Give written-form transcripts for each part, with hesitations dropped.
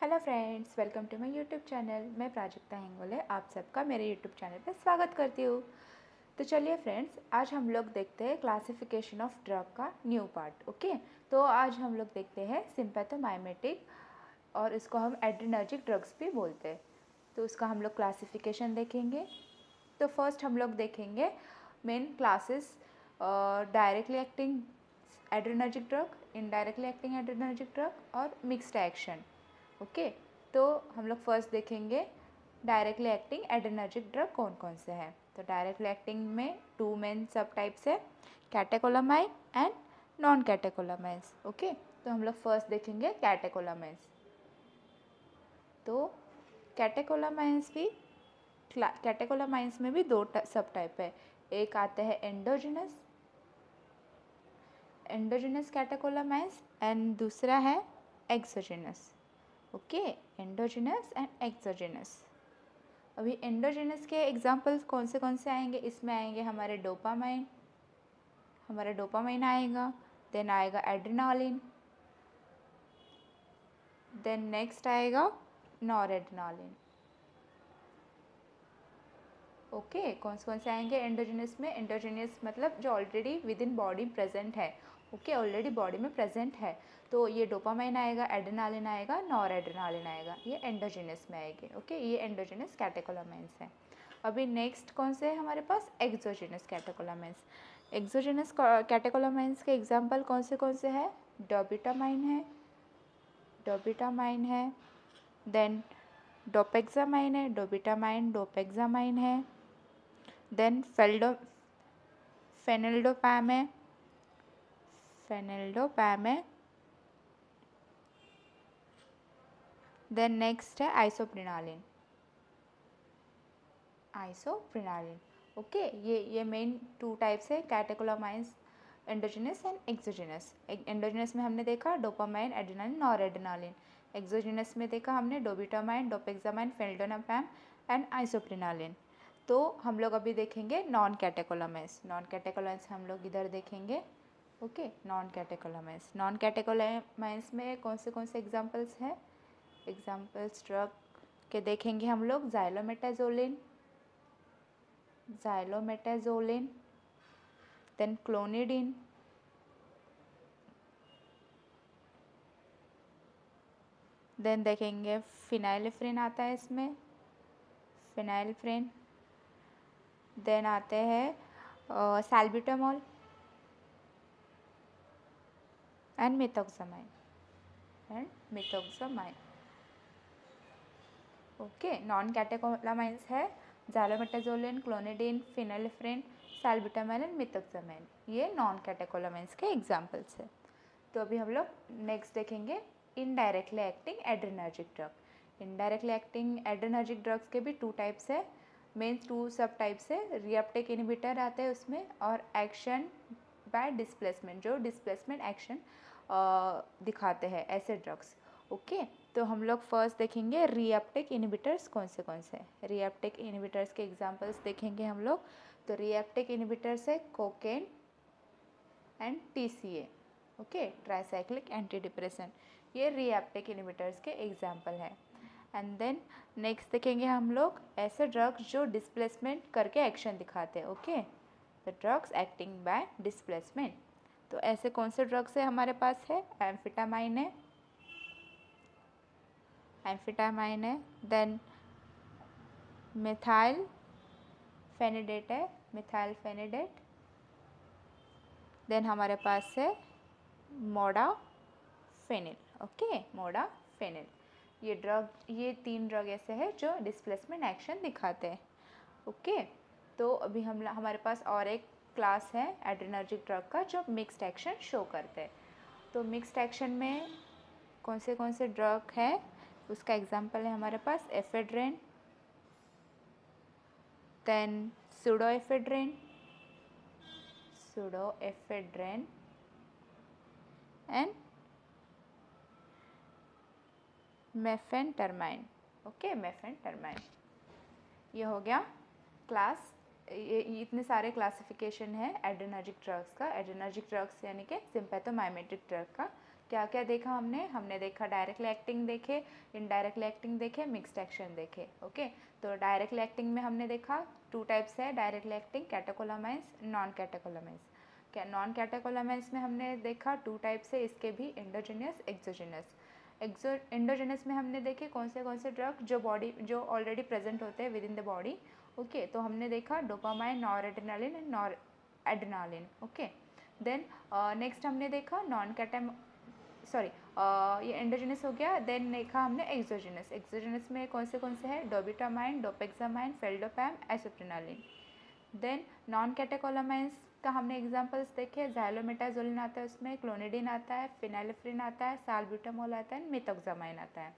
Hello friends, welcome to my YouTube channel. मैं प्राजक्ता हिंगोले आप सबका मेरे यूट्यूब चैनल पर स्वागत करती हूँ। तो चलिए फ्रेंड्स, आज हम लोग देखते हैं क्लासिफिकेशन ऑफ ड्रग का न्यू पार्ट। ओके, तो आज हम लोग देखते हैं सिंपैथोमाइमेटिक और इसको हम एड्रेनर्जिक ड्रग्स भी बोलते हैं। तो उसका हम लोग क्लासिफिकेशन देखेंगे। तो फर्स्ट हम लोग देखेंगे main classes, directly acting adrenergic drug, indirectly acting adrenergic drug और मिक्स्ड एक्शन। ओके, तो हम लोग फर्स्ट देखेंगे डायरेक्टली एक्टिंग एड्रेनर्जिक ड्रग कौन कौन से हैं। तो डायरेक्टली एक्टिंग में टू मेन सब टाइप्स है, catecholamine and non catecholamines. Okay, तो हम लोग फर्स्ट देखेंगे कैटेकोलामाइंस। तो कैटेकोलामाइंस में भी दो सब टाइप है। एक आते हैं एंडोजिनस कैटेकोलामाइंस एंड दूसरा है exogenous. Okay, endogenous and exogenous. अभी एंडोजिनस के एग्जांपल्स कौन से आएंगे, इसमें आएंगे हमारा डोपामाइन आएगा, देन आएगा एड्रेनालिन, देन नेक्स्ट आएगा नॉरएड्रेनालिन। ओके, कौन से आएंगे एंडोजिनस में? एंडोजिनस मतलब जो already with in body present है। ओके, ऑलरेडी बॉडी में प्रेजेंट है। तो ये डोपामाइन आएगा, एड्रेनालिन आएगा, नॉरएड्रेनालिन आएगा, ये एंडोजिनस में आएंगे। ओके, ये एंडोजिनस कैटेकोलामाइंस है। अभी नेक्स्ट कौन से है हमारे पास? Exogenous catecholamines. एक्सोजिनस कैटेकोलामाइंस के एग्जाम्पल कौन से है? डोबिटामाइन है, देन डोपेक्सामाइन है, डोपेक्सामाइन है, देन फेनिल्डोपैम है, देन नेक्स्ट है आइसोप्रिनालिन। ओके, ये मेन टू टाइप्स है catecholamines, endogenous and exogenous. Endogenous में हमने देखा डोपामाइन, एड्रेनालिन, नॉरएड्रेनालिन। एक्सोजिनस में देखा हमने डोबिटामाइन, डोपेक्सामाइन, फेनिल्डोनापैम एंड आइसोप्रिनालिन। तो हम लोग अभी देखेंगे नॉन कैटेकोलामाइंस। हम लोग इधर देखेंगे। ओके, नॉन कैटेकोलामाइंस में कौन से एग्जांपल्स हैं? एग्जांपल्स ड्रग के देखेंगे हम लोग ज़ाइलोमेटाज़ोलिन, देन क्लोनिडिन, देन देखेंगे फिनाइलिफ्रिन आता है इसमें, फिनाइलिफ्रिन। देन आते हैं सैल्ब्यूटामॉल एंड मिथोक्सामाइन ओके, नॉन कैटेकोलामाइंस है ज़ाइलोमेटाज़ोलिन, क्लोनिडिन, फिनाइलिफ्रिन, सैल्ब्यूटामॉल एंड मिथोक्सामाइन। ये नॉन कैटेकोलामाइंस के एग्जांपल्स है। तो अभी हम लोग नेक्स्ट देखेंगे indirectly acting adrenergic drug. Indirectly acting adrenergic drugs के भी टू टाइप्स है, मेन टू सब टाइप्स है। रीअपटेक इनहिबिटर आते हैं उसमें, और एक्शन बाय डिस्प्लेसमेंट, जो डिस्प्लेसमेंट एक्शन दिखाते हैं ऐसे ड्रग्स। ओके, तो हम लोग फर्स्ट देखेंगे रीअपटेक इनहिबिटर्स कौन से। रीअपटेक इनहिबिटर्स के एग्जांपल्स देखेंगे हम लोग। तो रीअपटेक इनहिबिटर्स है cocaine and TCA। Okay, tricyclic anti depression, ये रीअपटेक इनहिबिटर्स के एग्जांपल हैं। एंड देन नेक्स्ट देखेंगे हम लोग ऐसे ड्रग्स जो डिस्प्लेसमेंट करके एक्शन दिखाते हैं। Okay, the drugs acting by displacement. तो ऐसे कौन से ड्रग्स है हमारे पास? है एम्फेटामाइन है, देन मिथाइल फेनिडेट, देन हमारे पास है मोडाफेनिल। ओके, मोडाफेनिल। ये तीन ड्रग ऐसे हैं जो डिस्प्लेसमेंट एक्शन दिखाते हैं। ओके, तो अभी हमारे पास और एक क्लास है एड्रेनर्जिक ड्रग का जो मिक्स्ड एक्शन शो करते हैं। तो मिक्स्ड एक्शन में कौन से ड्रग है, उसका एग्जांपल है हमारे पास एफेड्रिन, देन सुडोएफेड्रिन एंड मेफेनटरमाइन। ओके, मेफेनटरमाइन। ये हो गया क्लास। ये इतने सारे क्लासिफिकेशन है एड्रेनर्जिक ड्रग्स का। एड्रेनर्जिक ड्रग्स यानी कि सिंपैथोमाइमेटिक ड्रग का क्या क्या देखा हमने देखा डायरेक्टली एक्टिंग देखे, इनडायरेक्टली एक्टिंग देखे, मिक्स्ड एक्शन देखे। ओके, तो डायरेक्टली एक्टिंग में हमने देखा 2 टाइप्स है directly acting, catecholamines, non catecholamines. क्या नॉन कैटेकोलामाइंस में हमने देखा 2 टाइप्स है इसके भी, एंडोजेनियस, एक्सोजेनियस। एंडोजेनस में हमने देखे कौन से ड्रग जो ऑलरेडी प्रेजेंट होते हैं within the body. Okay, तो हमने देखा dopamine, nor adrenaline and nor adrenaline. Okay, then next हमने देखा ये एंडोजेनस हो गया। देन देखा हमने एक्सोजेनस। एक्सोजेनस में कौन से हैं, डोबिटामाइन, डोपेक्सामाइन, फेल्डोपैम, एसोप्रेनालिन। देन नॉन कैटेकोलामाइंस का हमने एग्जांपल्स देखे, ज़ाइलोमेटाजोलिन आता है, उसमें क्लोनिडिन आता है, फिनाइलेफ्रिन आता है, साल्ब्यूटामोल आता है, मिथोक्सामाइन आता है।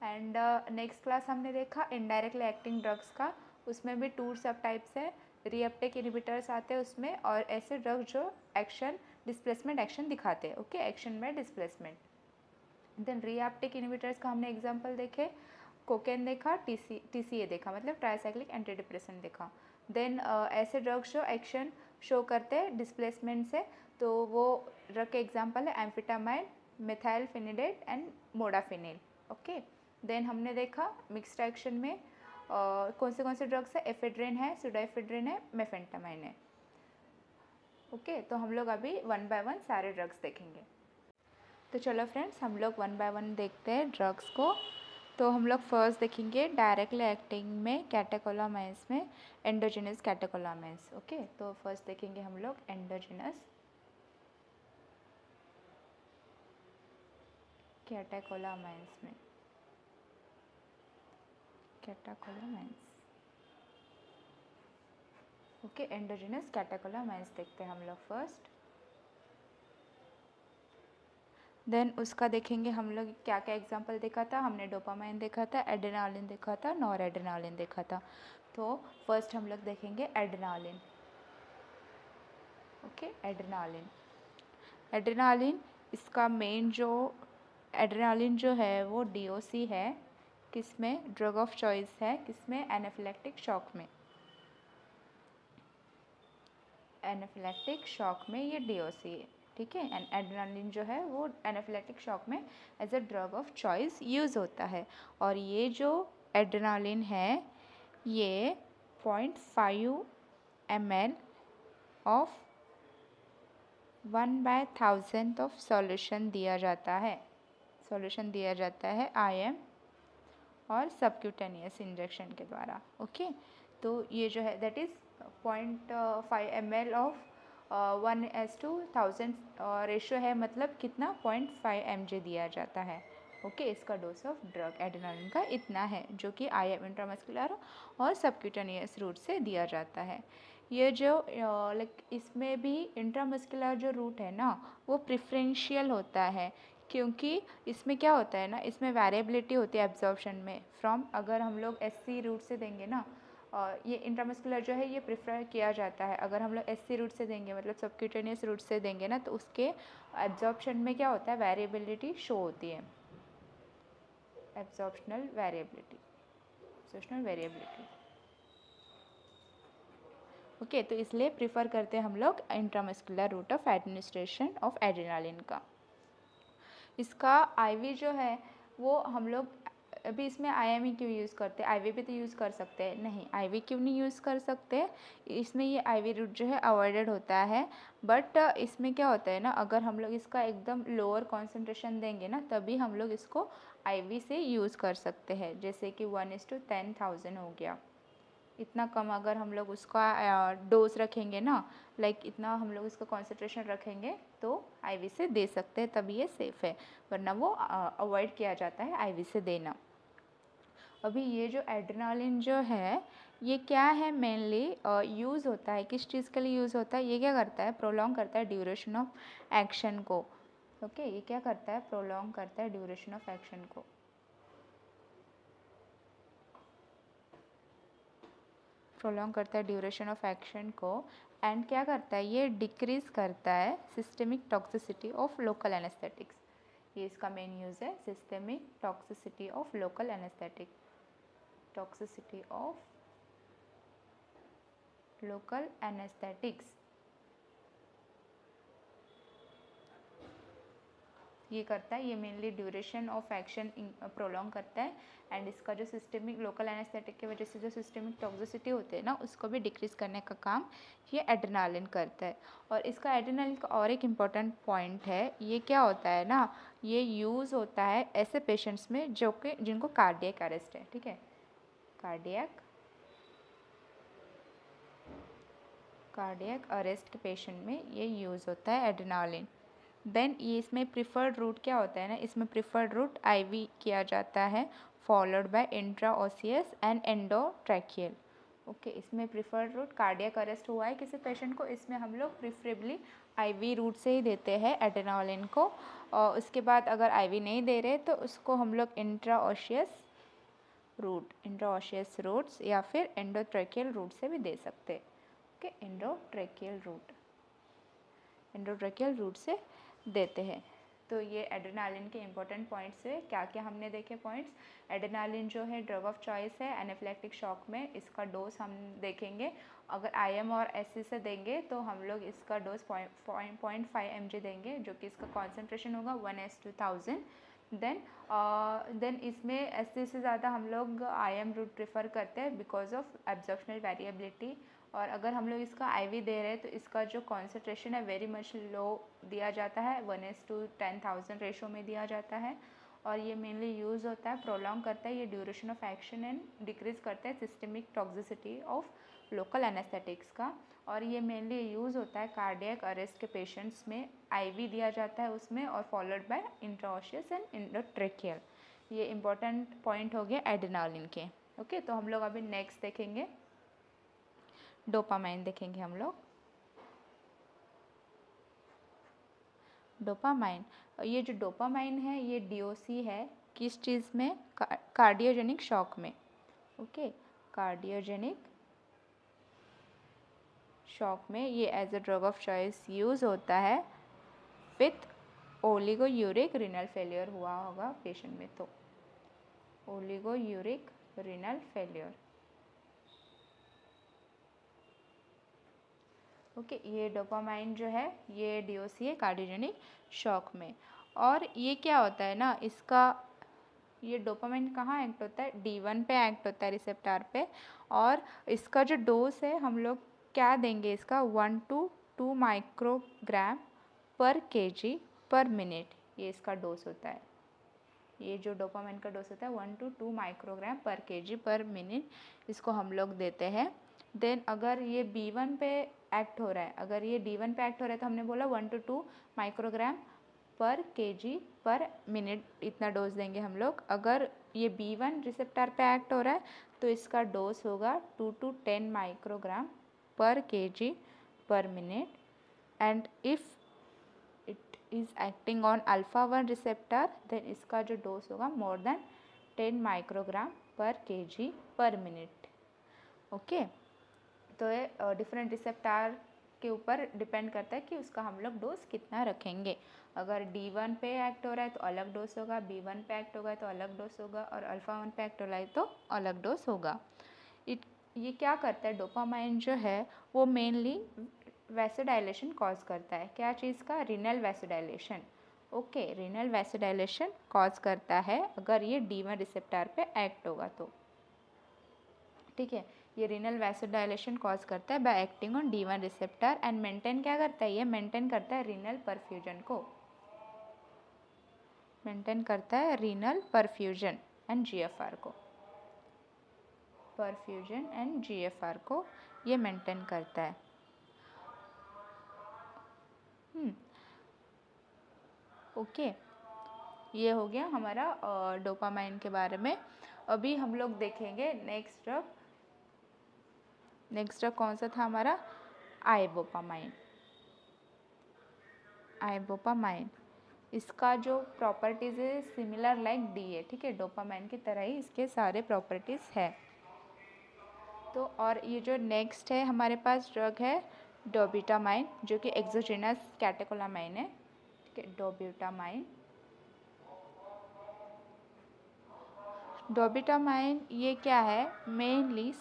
एंड नेक्स्ट क्लास हमने देखा इनडायरेक्टली एक्टिंग ड्रग्स का, उसमें भी 2 सब टाइप्स है, रीअपटेक इनहिबिटर्स आते हैं उसमें, और ऐसे ड्रग जो एक्शन डिस्प्लेसमेंट एक्शन दिखाते हैं। ओके, एक्शन में डिस्प्लेसमेंट। देन रीअपटेक इनहिबिटर्स का हमने एग्जांपल देखे, कोकेन देखा, टीसीए देखा, मतलब ट्राइसाइक्लिक एंटी डिप्रेसेंट देखा। देन ऐसे ड्रग्स जो एक्शन शो करते हैं डिस्प्लेसमेंट से, तो वो ड्रग के एग्जांपल है amphetamine, methylphenidate and modafinil. Okay, then हमने देखा मिक्स्ड एक्शन में कौन से ड्रग्स है, एफेड्रिन है, सुडाइफेड्रिन है, मेफेंटामाइन है। ओके, तो हम लोग अभी 1 बाय 1 सारे ड्रग्स देखेंगे। तो चलो फ्रेंड्स, हम लोग 1 बाय 1 देखते हैं ड्रग्स को। तो हम लोग फर्स्ट देखेंगे डायरेक्टली एक्टिंग में कैटेकोलामाइंस में एंडोजेनस कैटेकोलामाइंस। ओके, तो फर्स्ट देखेंगे हम लोग एंडोजेनस कैटेकोलामाइंस में कैटेकोलामाइंस। ओके, एंडोजेनस कैटेकोलामाइंस देखते हैं हम लोग फर्स्ट। देन उसका देखेंगे हम लोग क्या क्या एग्जांपल देखा था, हमने डोपामाइन देखा था, एड्रेनालिन देखा था, नॉर एड्रेनालिन देखा था। तो फर्स्ट हम लोग देखेंगे एड्रेनालिन। Okay, adrenaline. एड्रेनालिन इसका मेन जो एड्रेनालिन जो है वो डीओसी है, किसमें, ड्रग ऑफ चॉइस है, किसमें, एनाफिलेक्टिक शॉक में। एनाफिलेक्टिक शॉक में ये डीओसी है, ठीक है। एंड एड्रेनालिन जो है वो एनाफिलेक्टिक शॉक में as a drug of choice use होता है। और ये जो एड्रेनालिन है ये 0.5 ml ऑफ 1/1000 ऑफ सॉल्यूशन दिया जाता है, IM और सबक्यूटेनियस इंजेक्शन के द्वारा। ओके, तो ये जो है that is 0.5 ml of 1:1000 ratio है, मतलब कितना, 0.5 mg दिया जाता है। ओके, इसका डोज ऑफ ड्रग एड्रेनालिन का इतना है, जो कि IM इंट्रामस्कुलर और सबक्यूटेनियस रूट से दिया जाता है। ये जो इसमें भी इंट्रामस्कुलर जो रूट है ना वो प्रिफरेंशियल होता है, क्योंकि इसमें क्या होता है ना, इसमें वेरिएबिलिटी होती है एब्जॉर्प्शन में फ्रॉम, अगर हम लोग SC रूट से देंगे ना, ये इंट्रामस्कुलर जो है ये प्रेफर किया जाता है। अगर हम लोग SC रूट से देंगे, मतलब सबक्यूटेनियस रूट से देंगे ना, तो उसके एब्जॉर्प्शन में क्या होता है, वेरिएबिलिटी शो होती है, एब्जॉर्प्शनल वेरिएबिलिटी। ओके, तो इसलिए प्रिफर करते हैं हम लोग intramuscular route of administration of adrenaline का। इसका IV जो है वो हम लोग अभी इसमें IM ही क्यों यूज़ करते हैं, IV भी तो यूज़ कर सकते हैं, नहीं IV क्यों नहीं यूज़ कर सकते, इसमें ये IV रूट जो है अवॉइडेड होता है। बट इसमें क्या होता है ना, अगर हम लोग इसका एकदम लोअर कॉन्सेंट्रेशन देंगे ना, तभी हम लोग इसको IV से यूज़ कर सकते हैं, जैसे कि 1:10,000 हो गया। इतना कम अगर हम लोग उसका डोज रखेंगे ना, इतना हम लोग इसका कॉन्सेंट्रेशन रखेंगे तो IV से दे सकते हैं, तभी ये सेफ़ है, वरना वो अवॉइड किया जाता है IV से देना। अभी ये जो एड्रेनालिन जो है ये क्या है, मेनली यूज़ होता है, किस चीज़ के लिए यूज़ होता है, ये क्या करता है, प्रोलॉन्ग करता है ड्यूरेशन ऑफ एक्शन को। ओके, ये क्या करता है, प्रोलॉन्ग करता है ड्यूरेशन ऑफ एक्शन को। प्रोलॉन्ग करता है ड्यूरेशन ऑफ एक्शन को। एंड क्या करता है, ये डिक्रीज करता है systemic toxicity of local anaesthetics. ये इसका मेन यूज़ है, systemic toxicity of local anaesthetic, toxicity of local anaesthetics. ये करता है, ये mainly duration of action prolong करता है एंड इसका जो सिस्टेमिक लोकल एनेस्थेटिक की वजह से जो सिस्टेमिक टॉक्सिसिटी होती है ना उसको भी डिक्रीज करने का काम ये एड्रेनालिन करता है। और इसका एड्रेनालिन का और एक इम्पॉर्टेंट पॉइंट है, ये क्या होता है ना, ये यूज़ होता है ऐसे पेशेंट्स में जो कि जिनको कार्डियक अरेस्ट है, ठीक है, कार्डियक अरेस्ट के पेशेंट में ये यूज़ होता है एड्रेनालिन। देन ये इसमें प्रिफर्ड रूट क्या होता है ना, इसमें प्रिफर्ड रूट आईवी किया जाता है followed by intraosseous and endotracheal. Okay, इसमें प्रिफर्ड रूट कार्डियक अरेस्ट हुआ है किसी पेशेंट को, इसमें हम लोग प्रिफरेबली आईवी रूट से ही देते हैं एड्रेनालिन को, और उसके बाद अगर आईवी नहीं दे रहे तो उसको हम लोग इंट्राओशियस रूट्स या फिर एंडोट्रैकियल रूट से भी दे सकते हैं। ओके, एंडोट्रैकियल रूट से देते हैं। तो ये एड्रेनालिन के इंपॉर्टेंट पॉइंट्स है। क्या क्या हमने देखे पॉइंट्स, एड्रेनालिन जो है ड्रग ऑफ चॉइस है एनाफिलैक्टिक शॉक में, इसका डोज हम देखेंगे, अगर आईएम और एससी से देंगे तो हम लोग इसका डोज 0.5 mg देंगे, जो कि इसका कॉन्सेंट्रेशन होगा 1:1000। देन इसमें एससी से ज़्यादा हम लोग आईएम रूट प्रेफर करते हैं बिकॉज ऑफ एब्जॉर्प्शनल वेरिएबिलिटी, और अगर हम लोग इसका आईवी दे रहे हैं तो इसका जो कॉन्सेंट्रेशन है वेरी मच लो दिया जाता है, 1:10,000 रेशो में दिया जाता है, और ये मेनली यूज़ होता है, प्रोलॉन्ग करता है ये duration of action and decrease करता है systemic toxicity of local anaesthetics का, और ये मेनली यूज़ होता है कार्डियक अरेस्ट के पेशेंट्स में, आईवी दिया जाता है उसमें और फॉलोड बाय इंट्राओशियस एंड एंडोट्रैकियल। ये इंपॉर्टेंट पॉइंट हो गया एड्रेनालिन के। ओके, तो हम लोग अभी नेक्स्ट देखेंगे डोपामाइन देखेंगे हम लोग। डोपामाइन, ये जो डोपामाइन है ये डीओसी है किस चीज़ में, कार्डियोजेनिक शॉक में। ओके, कार्डियोजेनिक शॉक में ये as a drug of choice use होता है विथ ओलिगोयूरिक रिनल फेलियर हुआ होगा पेशेंट में, तो ओलिगोयूरिक रिनल फेलियर। ओके, ये डोपामाइन जो है ये डीओसी है कार्डियोजेनिक शॉक में। और ये क्या होता है ना, इसका ये डोपामाइन कहाँ एक्ट होता है, D1 पे एक्ट होता है रिसेप्टर पे, और इसका जो डोज है हम लोग क्या देंगे, इसका 1 to 2 microgram per kg per minute, ये इसका डोज होता है। ये जो डोपामाइन का डोज होता है 1 to 2 microgram per kg per minute, इसको हम लोग देते हैं। देन अगर ये B1 पे एक्ट हो रहा है, अगर ये D1 पे एक्ट हो रहा है तो हमने बोला 1 to 2 microgram per kg per minute इतना डोज देंगे हम लोग। अगर ये B1 रिसेप्टर पे एक्ट हो रहा है तो इसका डोज होगा 2 to 10 microgram per kg per minute, and if it is acting on alpha 1 receptor then इसका जो डोज होगा more than 10 microgram per kg per minute. Okay, तो ये डिफरेंट रिसेप्टर के ऊपर डिपेंड करता है कि उसका हम लोग डोज कितना रखेंगे। अगर D1 पे एक्ट हो रहा है तो अलग डोज होगा, B1 पे एक्ट होगा तो अलग डोज होगा, और अल्फा 1 पे एक्ट हो रहा है तो अलग डोज होगा। ये क्या करता है, डोपामाइन जो है वो मेनली वैसोडाइलेशन कॉज करता है, क्या चीज़ का, renal vasodilation. Okay, renal vasodilation cause करता है अगर ये D1 रिसेप्टर पे एक्ट होगा तो, ठीक है, ये रीनल वैसोडाइलेशन कॉज करता है bye acting on D1 receptor, and maintain क्या करता है, ये मेंटेन करता है रीनल परफ्यूजन को, मेंटेन करता है रीनल परफ्यूजन एंड GFR को, परफ्यूजन एंड GFR को ये मेंटेन करता है। ओके, ये हो गया हमारा डोपामाइन के बारे में। अभी हम लोग देखेंगे नेक्स्ट ड्रग कौन सा था हमारा, आइबोपामाइन। आइबोपामाइन, इसका जो प्रॉपर्टीज़ है सिमिलर लाइक डी है, ठीक है, डोपामाइन की तरह ही इसके सारे प्रॉपर्टीज़ है। तो और ये जो नेक्स्ट है हमारे पास ड्रग है डोब्यूटामाइन, जो कि एक्सोजीनस कैटेकोलामाइन है, ठीक है, डोब्यूटामाइन। डोब्यूटामाइन ये क्या है, मेनली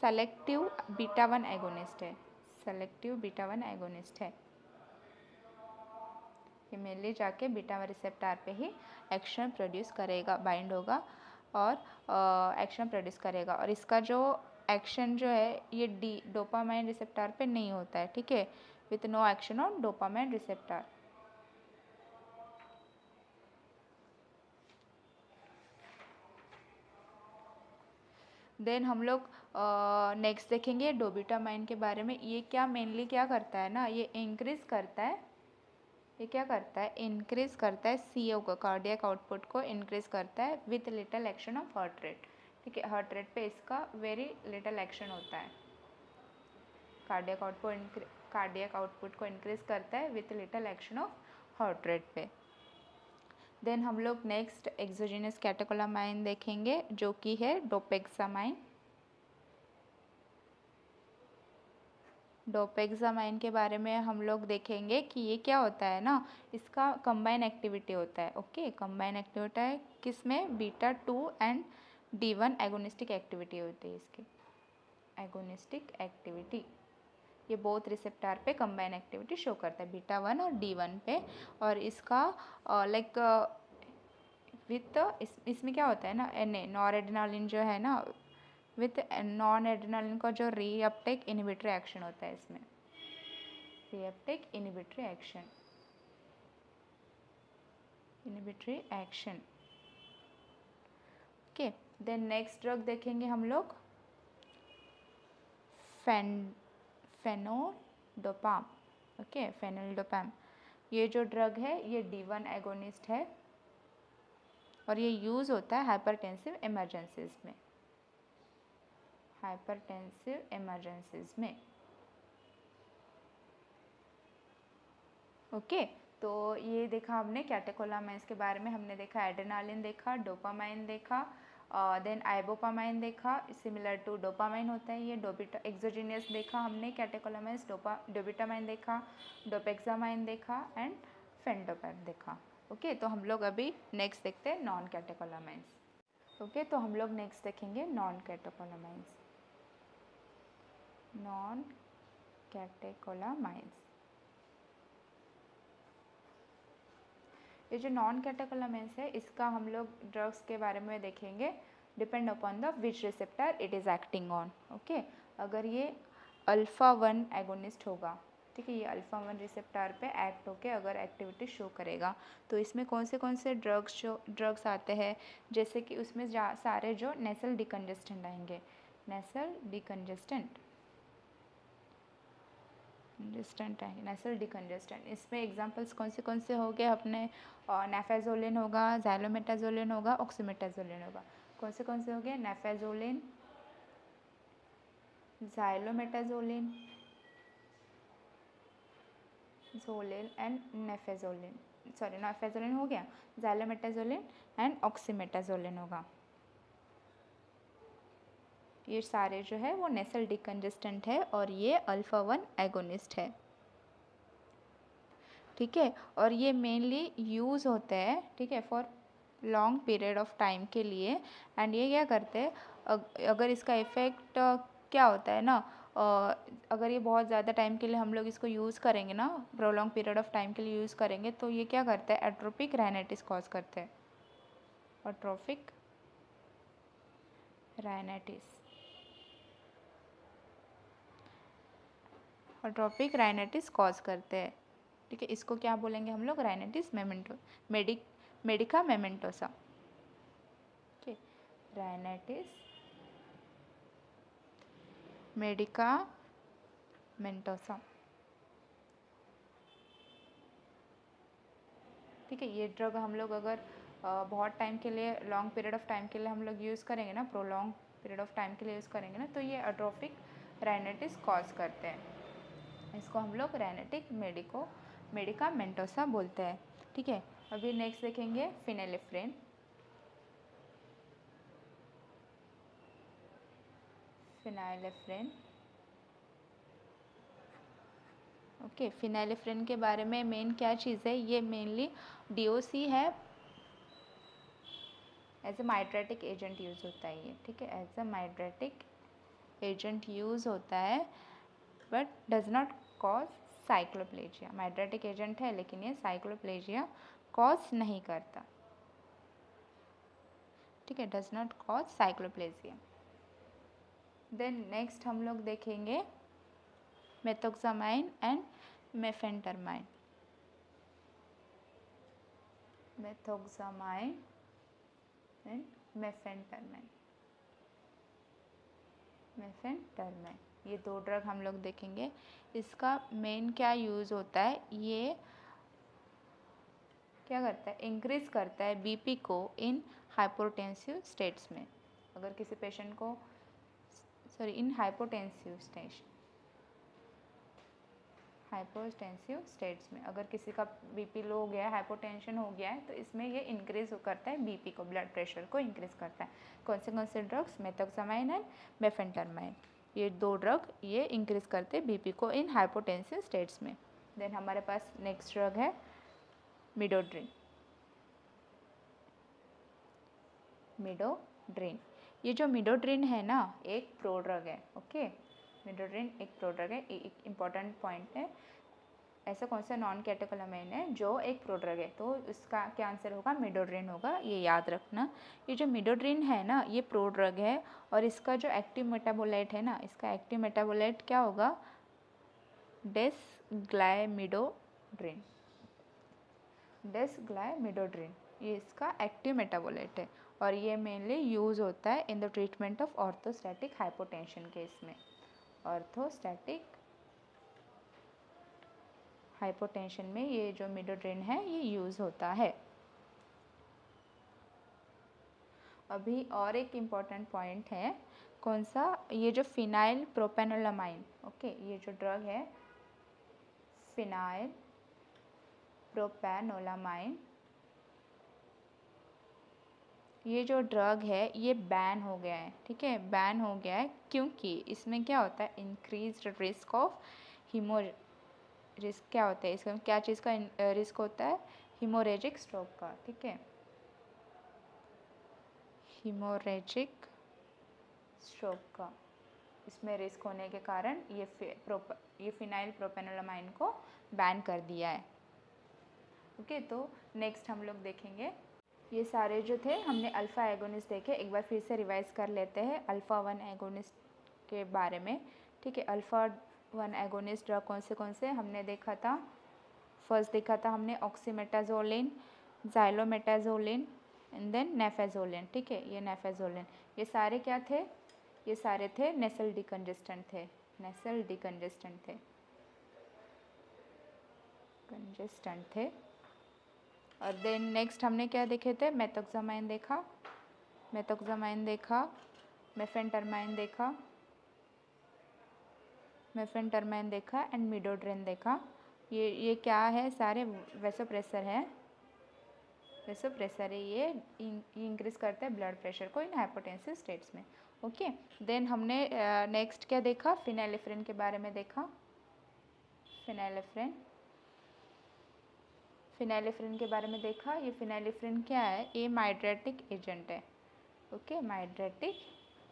सेलेक्टिव बीटा 1 एगोनिस्ट है, सेलेक्टिव बीटा 1 एगोनिस्ट है। ये मेनली जाके बीटा 1 रिसेप्टर पे ही एक्शन प्रोड्यूस करेगा, बाइंड होगा और एक्शन प्रोड्यूस करेगा। और इसका जो एक्शन जो है ये डोपामाइन रिसेप्टर पे नहीं होता है, ठीक है, with no action on dopamine receptor. Then हम लोग नेक्स्ट देखेंगे डोबिटामाइन के बारे में। ये क्या मेनली क्या करता है ना, ये इंक्रीज करता है, ये क्या करता है, इंक्रीज करता है CO को, कार्डियक आउटपुट को इंक्रीज करता है with little action of heart rate, ठीक है। हार्ट रेट पे इसका वेरी लिटिल एक्शन होता है। कार्डियक आउटपुट को इंक्रीज करता है with little action of heart rate पे। देन हम लोग नेक्स्ट एक्सोजीनस कैटेकोलामाइन देखेंगे जो कि है डोपेक्सामाइन। डोपेक्सामाइन के बारे में हम लोग देखेंगे कि ये क्या होता है ना, इसका कंबाइन एक्टिविटी होता है, ओके। कंबाइन एक्टिविटी है किसमें, beta 2 and D1 agonistic activity होती है इसकी, एगोनिस्टिक एक्टिविटी। ये बोथ रिसेप्टर पे कंबाइन एक्टिविटी शो करता है, बीटा 1 और D1 पे। और इसका लाइक विथ इसमें क्या होता है ना, नॉरएड्रेनालिन जो है ना, विथ नॉन एड्रेनालिन का जो रीअपटेक इनहिबिटरी एक्शन होता है इसमें, reuptake inhibitory action, okay. Then next drug देखेंगे हम लोग फेनोडोपाम, ओके, फेनोडोपाम। ये जो ड्रग है ये D1 एगोनिस्ट है और ये यूज़ होता है हाइपरटेंसिव इमरजेंसीज में, हाइपरटेंसिव इमरजेंसीज में, ओके। तो ये देखा हमने कैटेकोलामाइन्स के बारे में, हमने देखा एड्रेनालिन देखा, डोपामाइन देखा, देन आइबोपामाइन देखा, सिमिलर टू डोपामाइन होता है ये, एक्सोजीनियस देखा हमने कैटेकोलामाइन्स, डोबिटामाइन देखा, डोपेक्सामाइन देखा एंड फेनोडोपाम देखा, ओके। तो हम लोग अभी नेक्स्ट देखते हैं नॉन कैटेकोलामाइन्स, ओके। तो हम लोग नेक्स्ट देखेंगे नॉन कैटेकोलामाइन्स, नॉन कैटेकोलामाइन्स। ये जो नॉन कैटेकोलामाइन्स है इसका हम लोग ड्रग्स के बारे में देखेंगे, depend upon the which receptor it is acting on, okay. अगर ये अल्फ़ा 1 एगोनिस्ट होगा, ठीक है, ये अल्फ़ा 1 रिसेप्टर पे एक्ट होके अगर एक्टिविटी शो करेगा, तो इसमें कौन से ड्रग्स आते हैं, जैसे कि उसमें सारे जो नेसल डिकंजेस्टेंट आएंगे, नेसल डिकंजेस्टेंट है, नेसल डिकंजेस्टेंट। इसमें एग्जांपल्स कौन से हो गए अपने, नेफेजोलिन होगा, ज़ैलोमेटाजोलिन होगा, ऑक्सीमेटाजोलिन होगा। कौन से हो गए, नेफेजोलिन, ज़ैलोमेटाजोलिन, जोलिन एंड नेफेजोलिन, सॉरी नेफेजोलिन हो गया, ज़ैलोमेटाजोलिन एंड ऑक्सीमेटाजोलिन होगा। ये सारे जो है वो नेसल डिकंजेस्टेंट है और ये अल्फ़ा 1 एगोनिस्ट है, ठीक है। और ये मेनली यूज़ होते हैं, ठीक है, for long period of time के लिए। एंड ये क्या करते हैं, अगर इसका इफ़ेक्ट क्या होता है ना, अगर ये बहुत ज़्यादा टाइम के लिए हम लोग इसको यूज़ करेंगे ना, प्रोलॉन्ग पीरियड ऑफ टाइम के लिए यूज़ करेंगे, तो ये क्या करता है, एट्रोपिक राइनाइटिस कॉज करते हैं, एट्रोपिक राइनाइटिस कॉज करते हैं, ठीक है। इसको क्या बोलेंगे हम लोग, राइनाइटिस मेडिकामेंटोसा, ठीक, राइनाइटिस मेडिकामेंटोसा, ठीक है। ये ड्रग हम लोग अगर बहुत टाइम के लिए, लॉन्ग पीरियड ऑफ टाइम के लिए हम लोग यूज़ करेंगे ना, प्रोलॉन्ग पीरियड ऑफ टाइम के लिए यूज़ करेंगे ना, तो ये एट्रोपिक राइनाइटिस कॉज करते हैं। इसको हम लोग राइनाइटिक मेडिकामेंटोसा बोलते हैं, ठीक है। अभी नेक्स्ट देखेंगे फिनेलिफ्रेन, ओके। फिनेलिफ्रेन के बारे में मेन क्या चीज़ है, ये मेनली DOC है, as a mydriatic agent use होता है ये, ठीक है, as a mydriatic agent use होता है, but does not cause cycloplegia, mydriatic agent है लेकिन ये साइक्लोप्लेजिया कॉज नहीं करता, ठीक है, does not cause cycloplegia. Then next हम लोग देखेंगे मेथोक्सामाइन एंड मेफेंटरमाइन। मेथोक्सामाइन एंड मेफेंटरमाइन, मेफेंटरमाइन, ये दो ड्रग हम लोग देखेंगे। इसका मेन क्या यूज़ होता है, ये क्या करता है, इंक्रीज करता है बीपी को इन हाइपोटेंसिव स्टेट्स में। अगर किसी पेशेंट को इन हाइपोटेंसिव स्टेट्स में अगर किसी का बीपी लो हो गया है, हाइपोटेंशन हो गया है, तो इसमें ये इंक्रीज करता है बीपी को, ब्लड प्रेशर को इंक्रीज करता है। कौन से ड्रग्स, मेथोक्सामाइन एंड मेफेंटरमाइन, ये दो ड्रग ये इंक्रीज करते हैं बीपी को इन हाइपोटेंसिव स्टेट्स में। देन हमारे पास नेक्स्ट ड्रग है मिडोड्रिन। मिडोड्रिन, ये जो मिडोड्रिन है ना एक प्रोड्रग है, ओके, मिडोड्रिन एक प्रोड्रग है, एक इम्पॉर्टेंट पॉइंट है। ऐसा कौन सा नॉन कैटेकोलामाइन है जो एक प्रोड्रग है, तो इसका क्या आंसर होगा, मिडोड्रिन होगा, ये याद रखना। ये जो मिडोड्रिन है ना ये प्रोड्रग है और इसका जो एक्टिव मेटाबोलाइट है ना, इसका एक्टिव मेटाबोलाइट क्या होगा, डेसग्लाइमिडोड्रिन। डेसग्लाइमिडोड्रिन ये इसका एक्टिव मेटाबोलाइट है और ये मेनली यूज़ होता है in the treatment of orthostatic hypotension case में। ऑर्थोस्टैटिक हाइपोटेंशन में ये जो मिडोड्रिन है ये यूज़ होता है। अभी और एक इम्पॉर्टेंट पॉइंट है, कौन सा, ये जो फिनाइल प्रोपेनोलामाइन, ओके, ये जो ड्रग है फिनाइल प्रोपेनोलामाइन, ये जो ड्रग है ये बैन हो गया है, ठीक है, बैन हो गया है क्योंकि इसमें क्या होता है, इंक्रीज रिस्क ऑफ रिस्क क्या होता है, इसमें क्या चीज़ का रिस्क होता है, हीमोरेजिक स्ट्रोक का, ठीक है, हीमोरेजिक स्ट्रोक का, इसमें रिस्क होने के कारण ये फिनाइल प्रोपेनोलामाइन को बैन कर दिया है, ओके। तो नेक्स्ट हम लोग देखेंगे, ये सारे जो थे हमने अल्फ़ा एगोनिस्ट देखे, एक बार फिर से रिवाइज कर लेते हैं अल्फ़ा 1 एगोनिस्ट के बारे में, ठीक है। अल्फ़ा 1 एगोनिस्ट ड्रग कौन से हमने देखा था, फर्स्ट देखा था हमने ऑक्सीमेटाजोलिन, ज़ाइलोमेटाजोलिन एंड देन नेफेजोलिन, ठीक है, ये नेफेजोलिन, ये सारे क्या थे, ये सारे थे नेसल डिकंजेस्टेंट थे, नेसल डिकंजेस्टेंट थे। और देन नेक्स्ट हमने क्या देखे थे, मेथोक्सामाइन देखा, मेफेंटरमाइन देखा एंड मिडोड्रिन देखा। ये क्या है, सारे वेसोप्रेसर है, ये इंक्रीज करते हैं ब्लड प्रेशर को इन हाइपोटेंसिव स्टेट्स में, ओके। देन हमने नेक्स्ट क्या देखा, फिनाइलेफ्रिन के बारे में देखा, फिनाइलेफ्रिन के बारे में देखा। ये फिनाइलेफ्रिन क्या है, ये माइड्रेटिक एजेंट है, ओके, माइड्रेटिक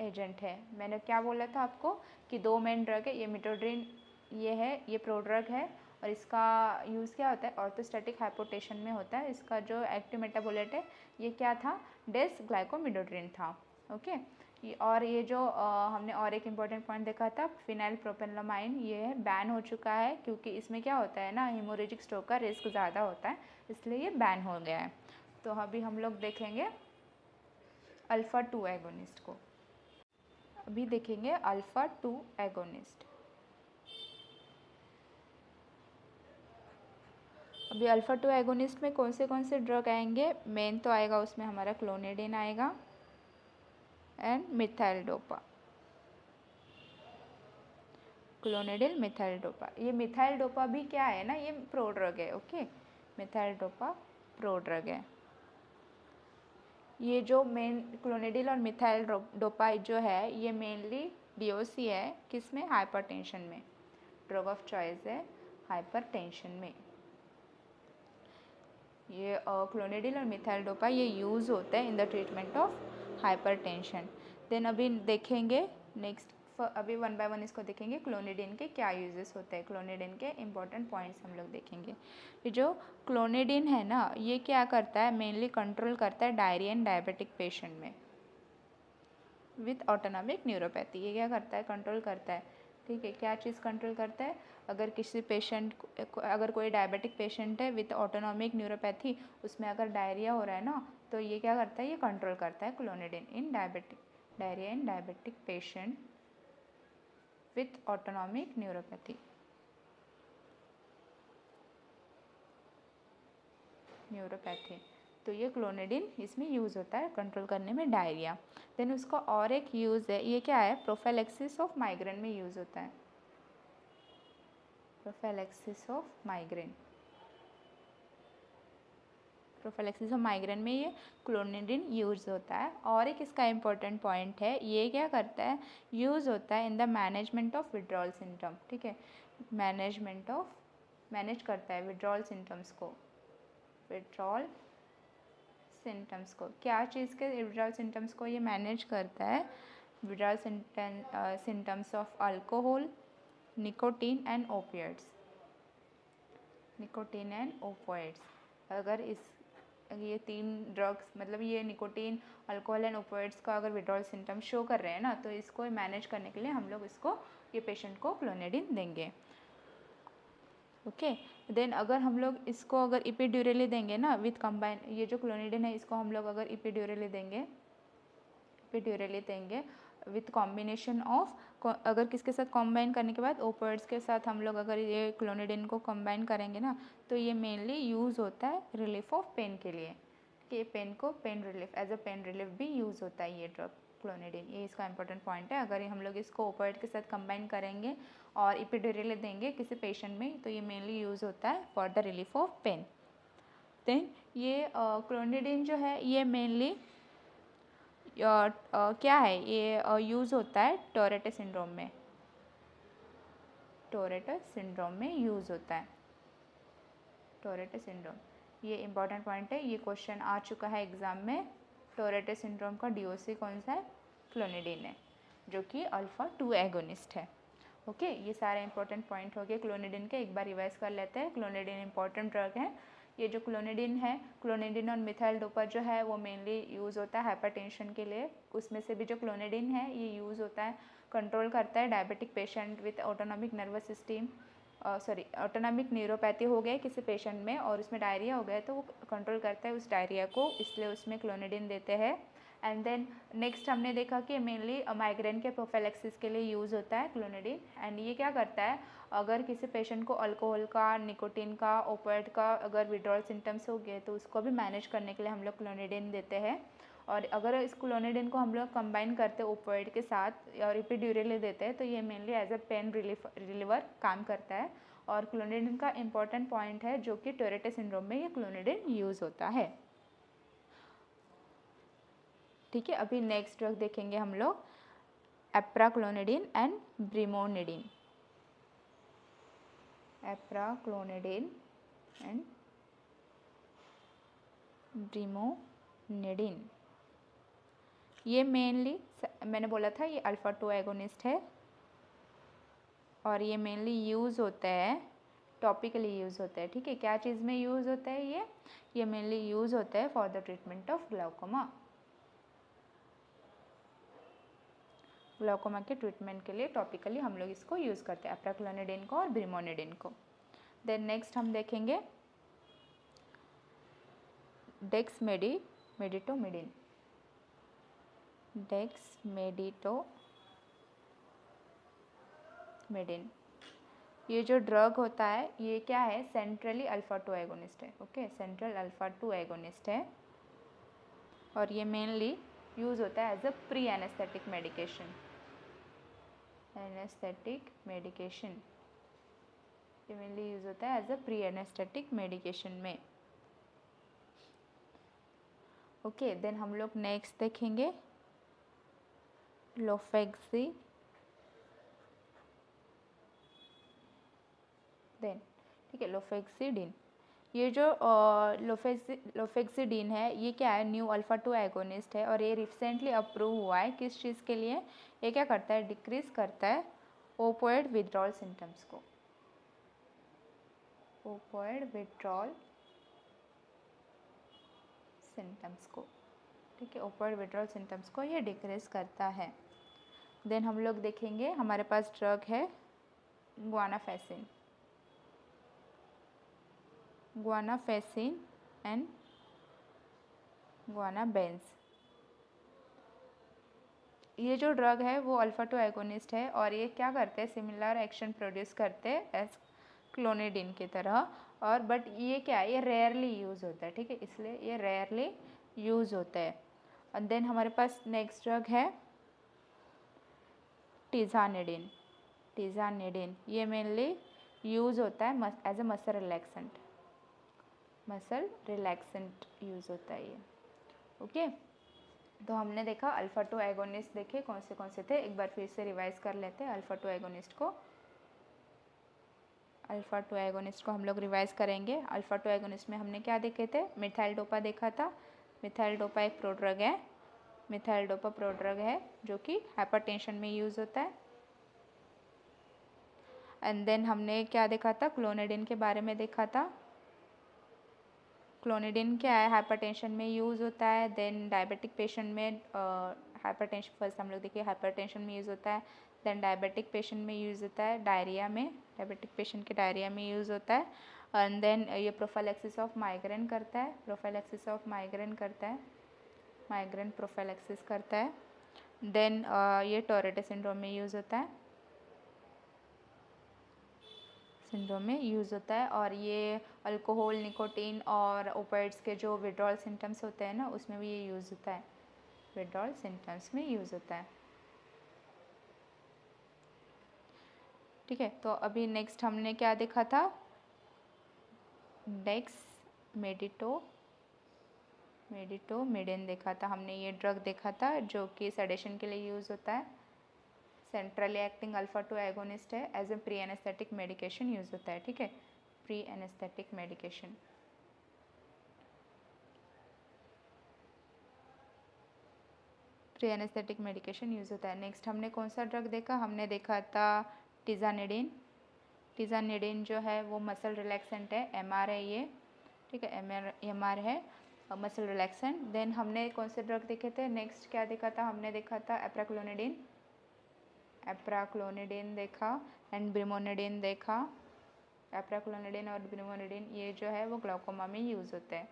एजेंट है। मैंने क्या बोला था आपको कि दो मेन ड्रग है, ये मिडोड्रिन ये है, ये प्रोड्रग है और इसका यूज़ क्या होता है, ऑर्थोस्टैटिक हाइपोटेंशन में होता है। इसका जो एक्टिव मेटाबोलाइट है ये क्या था, डेसग्लाइकोमिडोड्रिन था, ओके। और ये जो हमने और एक इम्पॉर्टेंट पॉइंट देखा था, फिनाइल प्रोपेनोलामाइन, ये बैन हो चुका है क्योंकि इसमें क्या होता है ना, हीमोरेजिक स्ट्रोक का रिस्क ज़्यादा होता है, इसलिए ये बैन हो गया है। तो अभी हम लोग देखेंगे अल्फ़ा 2 एगोनिस्ट को, अभी देखेंगे अल्फ़ा 2 एगोनिस्ट। अभी अल्फ़ा 2 एगोनिस्ट में कौन से ड्रग आएंगे, मेन तो आएगा उसमें हमारा क्लोनिडिन आएगा and methyl dopa, clonidine methyl dopa. ये मिथाइल डोपा भी क्या है ना, ये प्रोड्रग है, ओके, मिथाइल डोपा प्रोड्रग है। ये जो मेन क्लोनिडिल और मिथाइल डोपा जो है ये मेनली डीओसी है, किसमें, हाइपरटेंशन में, ड्रग ऑफ चॉइस है हाइपरटेंशन में। ये क्लोनिडिल और मिथाइल डोपा ये यूज़ होता है in the treatment of hypertension. Then अभी देखेंगे नेक्स्ट अभी वन बाय वन इसको देखेंगे, क्लोनिडिन के क्या यूजेस होते हैं, क्लोनिडिन के इंपॉर्टेंट पॉइंट्स हम लोग देखेंगे। ये जो क्लोनिडिन है ना, ये क्या करता है, मेनली कंट्रोल करता है डायरिया एंड डायबिटिक पेशेंट में विथ ऑटोनॉमिक न्यूरोपैथी। ये क्या करता है, कंट्रोल करता है, ठीक है। क्या चीज़ कंट्रोल करता है, अगर किसी पेशेंट को, अगर कोई डायबिटिक पेशेंट है विथ ऑटोनॉमिक न्यूरोपैथी, उसमें अगर डायरिया हो रहा है ना, तो ये क्या करता है, ये कंट्रोल करता है clonidine in diarrhoea in diabetic patient with autonomic neuropathy. तो ये क्लोनिडिन इसमें यूज़ होता है कंट्रोल करने में डायरिया। देन उसका और एक यूज़ है, ये क्या है, प्रोफाइलैक्सिस ऑफ माइग्रेन में यूज़ होता है, prophylaxis of migraine. Prophylaxis of migraine में ये क्लोनिडिन यूज़ होता है। और एक इसका इम्पोर्टेंट पॉइंट है, ये क्या करता है, यूज़ होता है in the management of withdrawal symptom, ठीक है। मैनेज करता है विड्रॉल सिम्टम्स को, विड्रॉल सिम्टम्स को, क्या चीज़ के विड्रॉल सिम्टम्स को ये मैनेज करता है, withdrawal symptoms of alcohol, nicotine and opiates. अगर ये 3 ड्रग्स, मतलब ये निकोटीन, अल्कोहल एंड ओपिएट्स का अगर विड्रॉल सिम्टम्स शो कर रहे हैं ना, तो इसको मैनेज करने के लिए हम लोग ये पेशेंट को क्लोनिडिन देंगे, ओके। देन अगर हम लोग इसको अगर इपिड्यूरली देंगे ना विथ कंबाइन, ये जो क्लोनिडिन है इसको हम लोग अगर इपिड्यूरली देंगे विथ कॉम्बिनेशन ऑफ, अगर किसके साथ कॉम्बाइन करने के बाद ओपिएट्स के साथ हम लोग अगर ये क्लोनिडिन को कॉम्बाइन करेंगे ना, तो ये मेनली यूज़ होता है रिलीफ ऑफ पेन के लिए, कि pain relief, as a pain relief भी यूज़ होता है ये ड्रग क्लोनिडिन। ये इसका इंपॉर्टेंट पॉइंट है। अगर हम लोग इसको ओपिएट के साथ कंबाइन करेंगे और इपिड्यूरली देंगे किसी पेशेंट में, तो ये मेनली यूज़ होता है for the relief of pain. Then ये क्लोनिडिन जो है ये मेनली क्या है, ये यूज़ होता है टोरेटे सिंड्रोम में, यूज़ होता है टोरेटे सिंड्रोम। ये इंपॉर्टेंट पॉइंट है, ये क्वेश्चन आ चुका है एग्जाम में। टोरेटे सिंड्रोम का डीओसी कौन सा है, क्लोनिडिन है, जो कि अल्फा 2 एगोनिस्ट है, ओके। ये सारे इंपॉर्टेंट पॉइंट हो गए क्लोनिडिन के, एक बार रिवाइज कर लेते हैं। क्लोनिडिन इंपॉर्टेंट ड्रग है। ये जो क्लोनिडिन है, क्लोनिडिन और मिथाइल डोपा जो है वो मेनली यूज़ होता है हाइपरटेंशन के लिए। उसमें से भी जो क्लोनिडिन है ये यूज़ होता है, कंट्रोल करता है diabetic patient with autonomic nervous system, autonomic neuropathy हो गया किसी पेशेंट में और उसमें डायरिया हो गया, तो वो कंट्रोल करता है उस डायरिया को, इसलिए उसमें क्लोनिडिन देते हैं। एंड देन नेक्स्ट हमने देखा कि मेनली माइग्रेन के प्रोफाइलैक्सिस के लिए यूज़ होता है क्लोनिडिन। एंड ये क्या करता है, अगर किसी पेशेंट को अल्कोहल का, निकोटीन का, ओपिएट का अगर विड्रॉल सिम्टम्स हो गए, तो उसको भी मैनेज करने के लिए हम लोग क्लोनिडिन देते हैं। और अगर इस क्लोनिडिन को हम लोग कंबाइन करते हैं ओपिएट के साथ और इपिड्यूरली देते हैं, तो ये mainly as a pain reliever काम करता है। और क्लोनिडिन का इंपॉर्टेंट पॉइंट है जो कि टोरेटे सिंड्रोम में ये क्लोनिडिन यूज़ होता है, ठीक है। अभी नेक्स्ट ड्रग देखेंगे हम लोग, एप्राक्लोनिडिन एंड ब्रिमोनिडिन। एप्राक्लोनिडिन एंड ब्रिमोनिडिन, ये मेनली मैंने बोला था ये अल्फा 2 एगोनिस्ट है और ये मेनली यूज़ होता है, टॉपिकली यूज़ होता है, ठीक है। क्या चीज़ में यूज़ होता है ये मेनली यूज़ होता है for the treatment of glaucoma, glaucoma के ट्रीटमेंट के लिए टॉपिकली हम लोग इसको यूज़ करते हैं, एप्राक्लोनिडिन को और ब्रिमोनिडिन को। देन नेक्स्ट हम देखेंगे डेक्समेडिटोमिडिन। डेक्समेडिटोमिडिन, ये जो ड्रग होता है ये क्या है, सेंट्रली अल्फा 2 एगोनिस्ट है, ओके। सेंट्रल अल्फा 2 एगोनिस्ट है और ये मेनली यूज़ होता है as a pre anaesthetic medication, ये मेनली यूज़ होता है as a pre anaesthetic medication में, ओके। देन हम लोग नेक्स्ट देखेंगे लोफेक्सिडिन, ठीक है, लोफेक्सिडिन। ये जो लोफेक्सिडिन है ये क्या है, न्यू अल्फा 2 एगोनिस्ट है और ये रिसेंटली अप्रूव हुआ है किस चीज़ के लिए, ये क्या करता है, डिक्रीज करता है ओपोइड विड्रॉल सिम्टम्स को, ओपोइड विड्रॉल सिम्टम्स को, ठीक है, ओपोइड विड्रॉल सिम्टम्स को ये डिक्रीज करता है। देन हम लोग देखेंगे हमारे पास ड्रग है गुआनाफेसिन, गुआनाफेसिन एंड गुआनाबेंज। ये जो ड्रग है वो अल्फा 2 एगोनिस्ट है और ये क्या करते हैं, सिमिलर एक्शन प्रोड्यूस करते हैं एज क्लोनिडिन की तरह, और बट ये क्या है, ये रेयरली यूज़ होता है, ठीक है, इसलिए ये रेयरली यूज़ होता है। और देन हमारे पास नेक्स्ट ड्रग है टिज़ानिडिन, टिज़ानिडिन ये मेनली यूज़ होता है as a muscle relaxant, muscle relaxant use होता है ये, ओके। तो हमने देखा अल्फा 2 एगोनिस्ट देखे कौन से थे, एक बार फिर से रिवाइज कर लेते हैं अल्फा 2 एगोनिस्ट को। अल्फा 2 एगोनिस्ट को हम लोग रिवाइज करेंगे। अल्फा 2 एगोनिस्ट में हमने क्या देखे थे, मिथाइल डोपा देखा था। मिथाइल डोपा एक प्रोड्रग है, मिथाइल डोपा प्रोड्रग है जो कि हाइपरटेंशन में यूज़ होता है। एंड देन हमने क्या देखा था, क्लोनिडिन के बारे में देखा था। क्लोनिडिन क्या है, हाइपरटेंशन में यूज़ होता है। देन डायबिटिक पेशेंट में हाइपरटेंशन, फर्स्ट हम लोग देखिए हाइपरटेंशन में यूज़ होता है। देन डायबिटिक पेशेंट में यूज़ होता है, डायरिया में, डायबिटिक पेशेंट के डायरिया में यूज़ होता है। एंड देन ये प्रोफाइलैक्सिस ऑफ माइग्रेन करता है, प्रोफाइलैक्सिस ऑफ माइग्रेन करता है, माइग्रेन प्रोफाइलैक्सिस करता है। देन ये टोरेटे सिंड्रोम में यूज़ होता है, सिंड्रोम में यूज़ होता है। और ये अल्कोहल, निकोटीन और ओपाइड्स के जो विड्रॉल सिम्टम्स होते हैं ना, उसमें भी ये यूज़ होता है, विड्रॉल सिम्टम्स में यूज़ होता है, ठीक है। तो अभी नेक्स्ट हमने क्या देखा था, डेक्स मेडिटोमिडिन देखा था हमने, ये ड्रग देखा था जो कि सेडेशन के लिए यूज़ होता है, सेंट्रली एक्टिंग अल्फा 2 एगोनिस्ट है, as a pre anaesthetic medication use होता है, ठीक है, pre anaesthetic medication. Pre anaesthetic medication use होता है। नेक्स्ट हमने कौन सा ड्रग देखा, हमने देखा था टिज़ानिडिन। टिज़ानिडिन जो है वो मसल रिलैक्सेंट है, एमआर है ये, ठीक है, एमआर है, मसल रिलैक्सेंट। देन हमने कौन से ड्रग देखे थे, नेक्स्ट क्या देखा था, हमने देखा था एप्राक्लोनिडिन, एप्राक्लोनिडिन देखा एंड ब्रिमोनिडिन देखा। एप्राक्लोनिडिन और ब्रिमोनिडिन ये जो है वो ग्लाउकोमा में यूज़ होते हैं,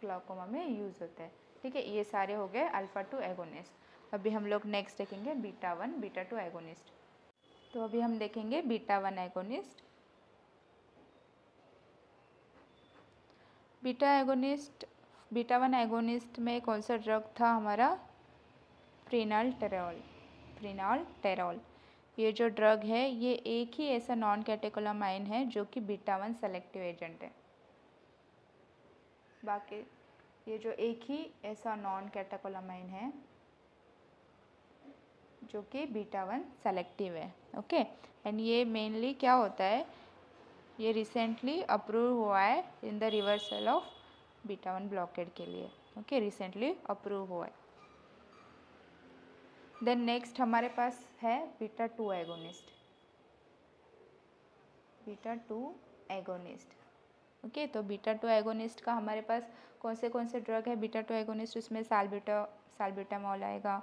ग्लाउकोमा में यूज़ होते हैं, ठीक है। ये सारे हो गए अल्फा 2 एगोनिस्ट। अभी हम लोग नेक्स्ट देखेंगे बीटा 1 बीटा 2 एगोनिस्ट। तो अभी हम देखेंगे beta 1 agonist. Beta agonist, beta 1 agonist में कौन सा ड्रग था हमारा, प्रिनालटेरॉल, प्रिनालटेरॉल। ये जो ड्रग है ये एक ही ऐसा नॉन कैटेकोलामाइन है जो कि बीटा 1 सेलेक्टिव एजेंट है। बाकी ये जो एक ही ऐसा नॉन कैटेकोलामाइन है जो कि बीटा 1 सेलेक्टिव है, ओके। एंड ये मेनली क्या होता है, ये रिसेंटली अप्रूव हुआ है in the reversal of beta 1 blockade के लिए, ओके, रिसेंटली अप्रूव हुआ है। देन नेक्स्ट हमारे पास है beta 2 agonist, beta 2 agonist, okay. तो बीटा 2 एगोनिस्ट का हमारे पास कौन से ड्रग है बीटा 2 एगोनिस्ट, उसमें साल्ब्यूटामॉल आएगा,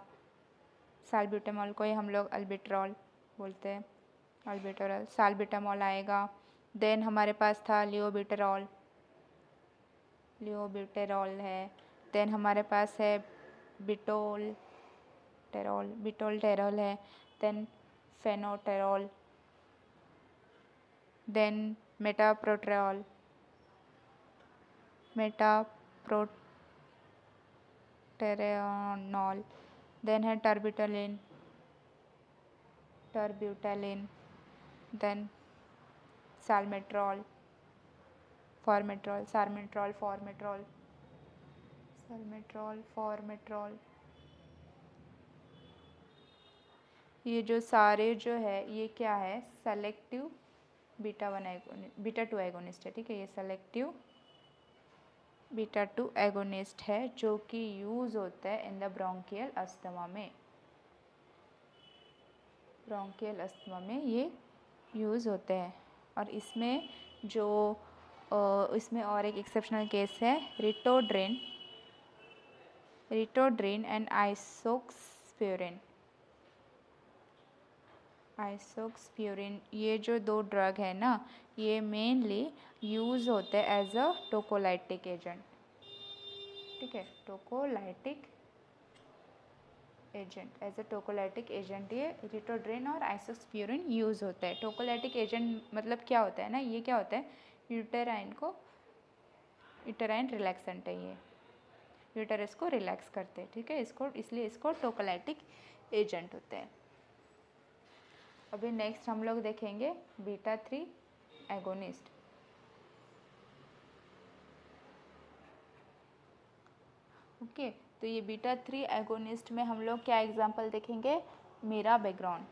साल्ब्यूटामॉल को ही हम लोग अल्बिट्रॉल बोलते हैं, अल्बिट्रॉल, साल्ब्यूटामॉल आएगा। देन हमारे पास था लियोबिटेरॉल, लियोबिटेरॉल है। देन हमारे पास है बिटोलटेरॉल है। Then fenoterol, then metaproterol, metaproterenol. Then है टर्बिटलिन, देन साल्मेट्रॉल, फॉर्मेट्रॉल। ये जो सारे जो है ये क्या है, सेलेक्टिव बीटा टू एगोनिस्ट है, ठीक है। ये सेलेक्टिव बीटा टू एगोनिस्ट है जो कि यूज़ होता है इन द ब्रोंकियल अस्थमा में। ब्रोंकियल अस्थमा में ये यूज़ होते हैं। और इसमें जो इसमें और एक एक्सेप्शनल केस है रिटोड्रिन एंड आइसोक्सप्यूरिन। ये जो दो ड्रग है ना, ये मेनली यूज़ होते हैं एज अ टोकोलाइटिक एजेंट, ठीक है। टोकोलाइटिक agent, as a tocolytic agent ये रिटोड्रिन और आइसोक्सप्यूरिन यूज़ होता है। टोकोलाइटिक एजेंट मतलब क्या होता है ना, ये क्या होता है, यूटेराइन रिलैक्सेंट है, ये यूटेरस को रिलैक्स करते हैं, ठीक है। इसलिए इसको टोकोलाइटिक एजेंट होते हैं। अभी नेक्स्ट हम लोग देखेंगे बीटा 3 एगोनिस्ट। ओके, तो ये बीटा 3 एगोनिस्ट में हम लोग क्या एग्जांपल देखेंगे, मीरा बैकग्राउंड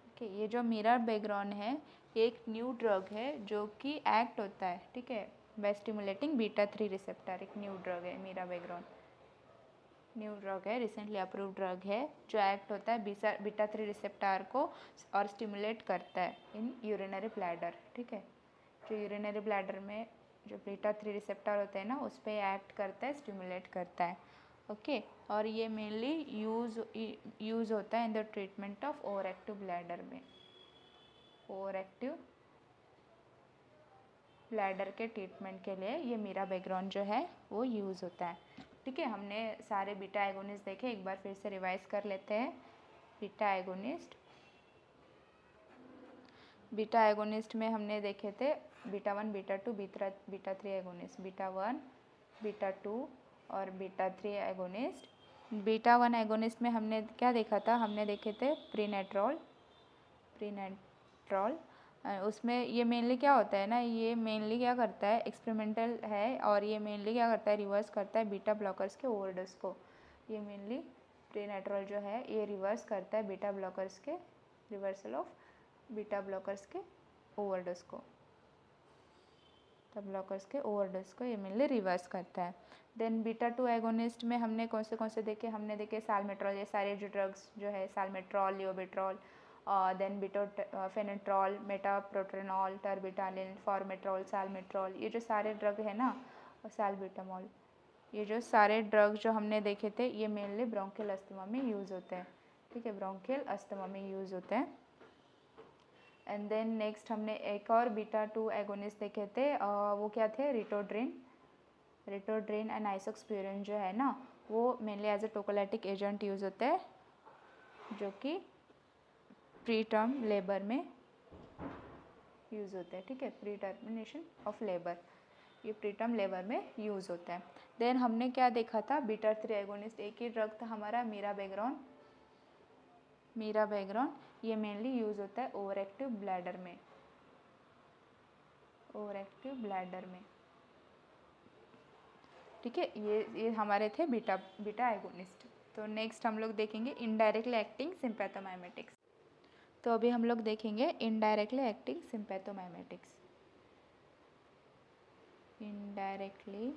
ओके। ये जो मीरा बैकग्राउंड है, ये एक न्यू ड्रग है जो कि एक्ट होता है, ठीक है, बाय स्टिमुलेटिंग बीटा 3 रिसेप्टर। एक न्यू ड्रग है मीरा बैकग्राउंड, न्यू ड्रग है, रिसेंटली अप्रूव्ड ड्रग है जो एक्ट होता है बीटा 3 रिसेप्टर को और स्टिमुलेट करता है इन यूरिनरी ब्लैडर, ठीक है। जो यूरिनरी ब्लैडर में जो बीटा 3 रिसेप्टर होते हैं ना, उस पर एक्ट करता है, स्टिमुलेट करता है, ओके। और ये मेनली यूज़ होता है in the treatment of over active bladder में। ओवर एक्टिव ब्लैडर के ट्रीटमेंट के लिए ये मीरा बैकग्राउंड जो है वो यूज़ होता है, ठीक है। हमने सारे बीटा एगोनिस्ट देखे, एक बार फिर से रिवाइज कर लेते हैं। बीटा एगोनिस्ट में हमने देखे थे beta 1, beta 2, beta 3 agonist, beta 1, beta 2 और बीटा 3 एगोनिस्ट। बीटा 1 एगोनिस्ट में हमने क्या देखा था, हमने देखे थे प्रीनेट्रॉल। उसमें ये मेनली क्या होता है ना, ये मेनली क्या करता है, एक्सपेरिमेंटल है, और ये मेनली क्या करता है, रिवर्स करता है बीटा ब्लॉकर्स के ओवरडोज को। ये मेनली प्रीनेट्रॉल जो है ये रिवर्स करता है रिवर्सल ऑफ बीटा ब्लॉकर्स के ओवरडोज को, ये मेनली रिवर्स करता है। देन बीटा 2 एगोनिस्ट में हमने कौन से देखे, हमने देखे साल्मेट्रॉल। ये सारे जो ड्रग्स जो है, साल्मेट्रॉल, लियोबेट्रॉल, देन फेनेट्रॉल, मेटाप्रोट्रेनॉल, टर्बिटालिन, फॉर्मेट्रॉल, साल्मेट्रॉल, ये जो सारे ड्रग है ना, साल्बिटामॉल, ये जो सारे ड्रग जो हमने देखे थे, ये मेनली ब्रोंकियल अस्थमा में यूज़ होते हैं, ठीक है, ब्रोंकियल अस्थमा में यूज़ होते हैं। एंड देन नेक्स्ट हमने एक और बीटा 2 एगोनिस्ट देखे थे, वो क्या थे, रिटोड्रिन एंड आइसोक्सप्यूरिन जो है ना, वो mainly as a tocolytic agent use होते हैं, जो कि प्री टर्म लेबर में यूज़ होते हैं, ठीक है, प्री टर्मिनेशन ऑफ लेबर, ये प्री टर्म लेबर में यूज़ होता है। देन हमने क्या देखा था, बीटा 3 एगोनिस्ट, एक ही ड्रग था हमारा मीरा बैकग्राउंड, ये मेनली यूज़ होता है ओवर एक्टिव ब्लैडर में, ठीक है। ये हमारे थे बीटा एगोनिस्ट। तो नेक्स्ट हम लोग देखेंगे इनडायरेक्टली एक्टिंग सिम्पैथोमाइमेटिक्स। तो अभी हम लोग देखेंगे indirectly acting sympathomimetics. Indirectly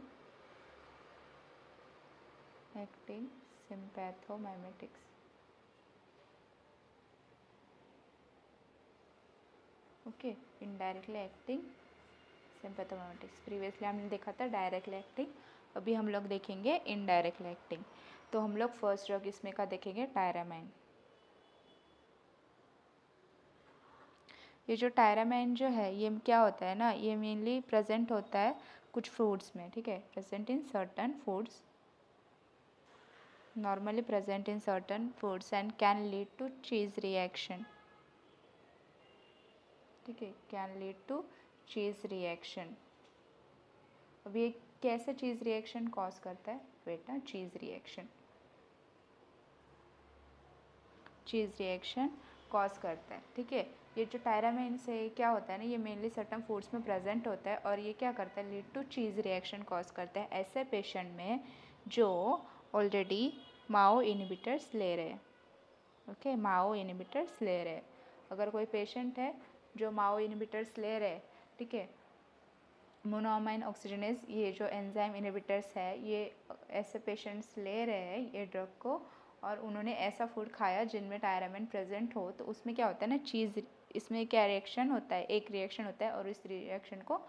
acting sympathomimetics, okay. Indirectly acting sympathomimetics, previously हमने देखा था डायरेक्टली एक्टिंग, अभी हम लोग देखेंगे इनडायरेक्टली एक्टिंग। तो हम लोग फर्स्ट ड्रग इसमें का देखेंगे टायरामाइन। ये जो टायरामाइन जो है, ये क्या होता है ना, ये मेनली प्रेजेंट होता है कुछ फ्रूट्स में, ठीक है, present in certain foods, normally present in certain foods and can lead to cheese reaction, ठीक है, can lead to cheese reaction. अब ये कैसे चीज़ रिएक्शन कॉज करता है, बेटा चीज़ रिएक्शन कॉज करता है, ठीक है। ये जो टायरामाइन से क्या होता है ना, ये मेनली सर्टन फूड्स में प्रेजेंट होता है और ये क्या करता है, lead to cheese reaction cause करता है ऐसे पेशेंट में जो ऑलरेडी माओ इनहिबिटर्स ले रहे हैं। ओके, माओ इनहिबिटर्स ले रहे हैं। अगर कोई पेशेंट है जो माओ इनहिबिटर्स ले रहे हैं, ठीक है, मोनोअमाइन ऑक्सीजनेज, ये जो एंजाइम इनहिबिटर्स है, ये ऐसे पेशेंट्स ले रहे हैं ये ड्रग को, और उन्होंने ऐसा फूड खाया जिनमें टायरामाइन प्रेजेंट हो, तो उसमें क्या होता है ना, चीज़, इसमें क्या रिएक्शन होता है, एक रिएक्शन होता है और इस रिएक्शन को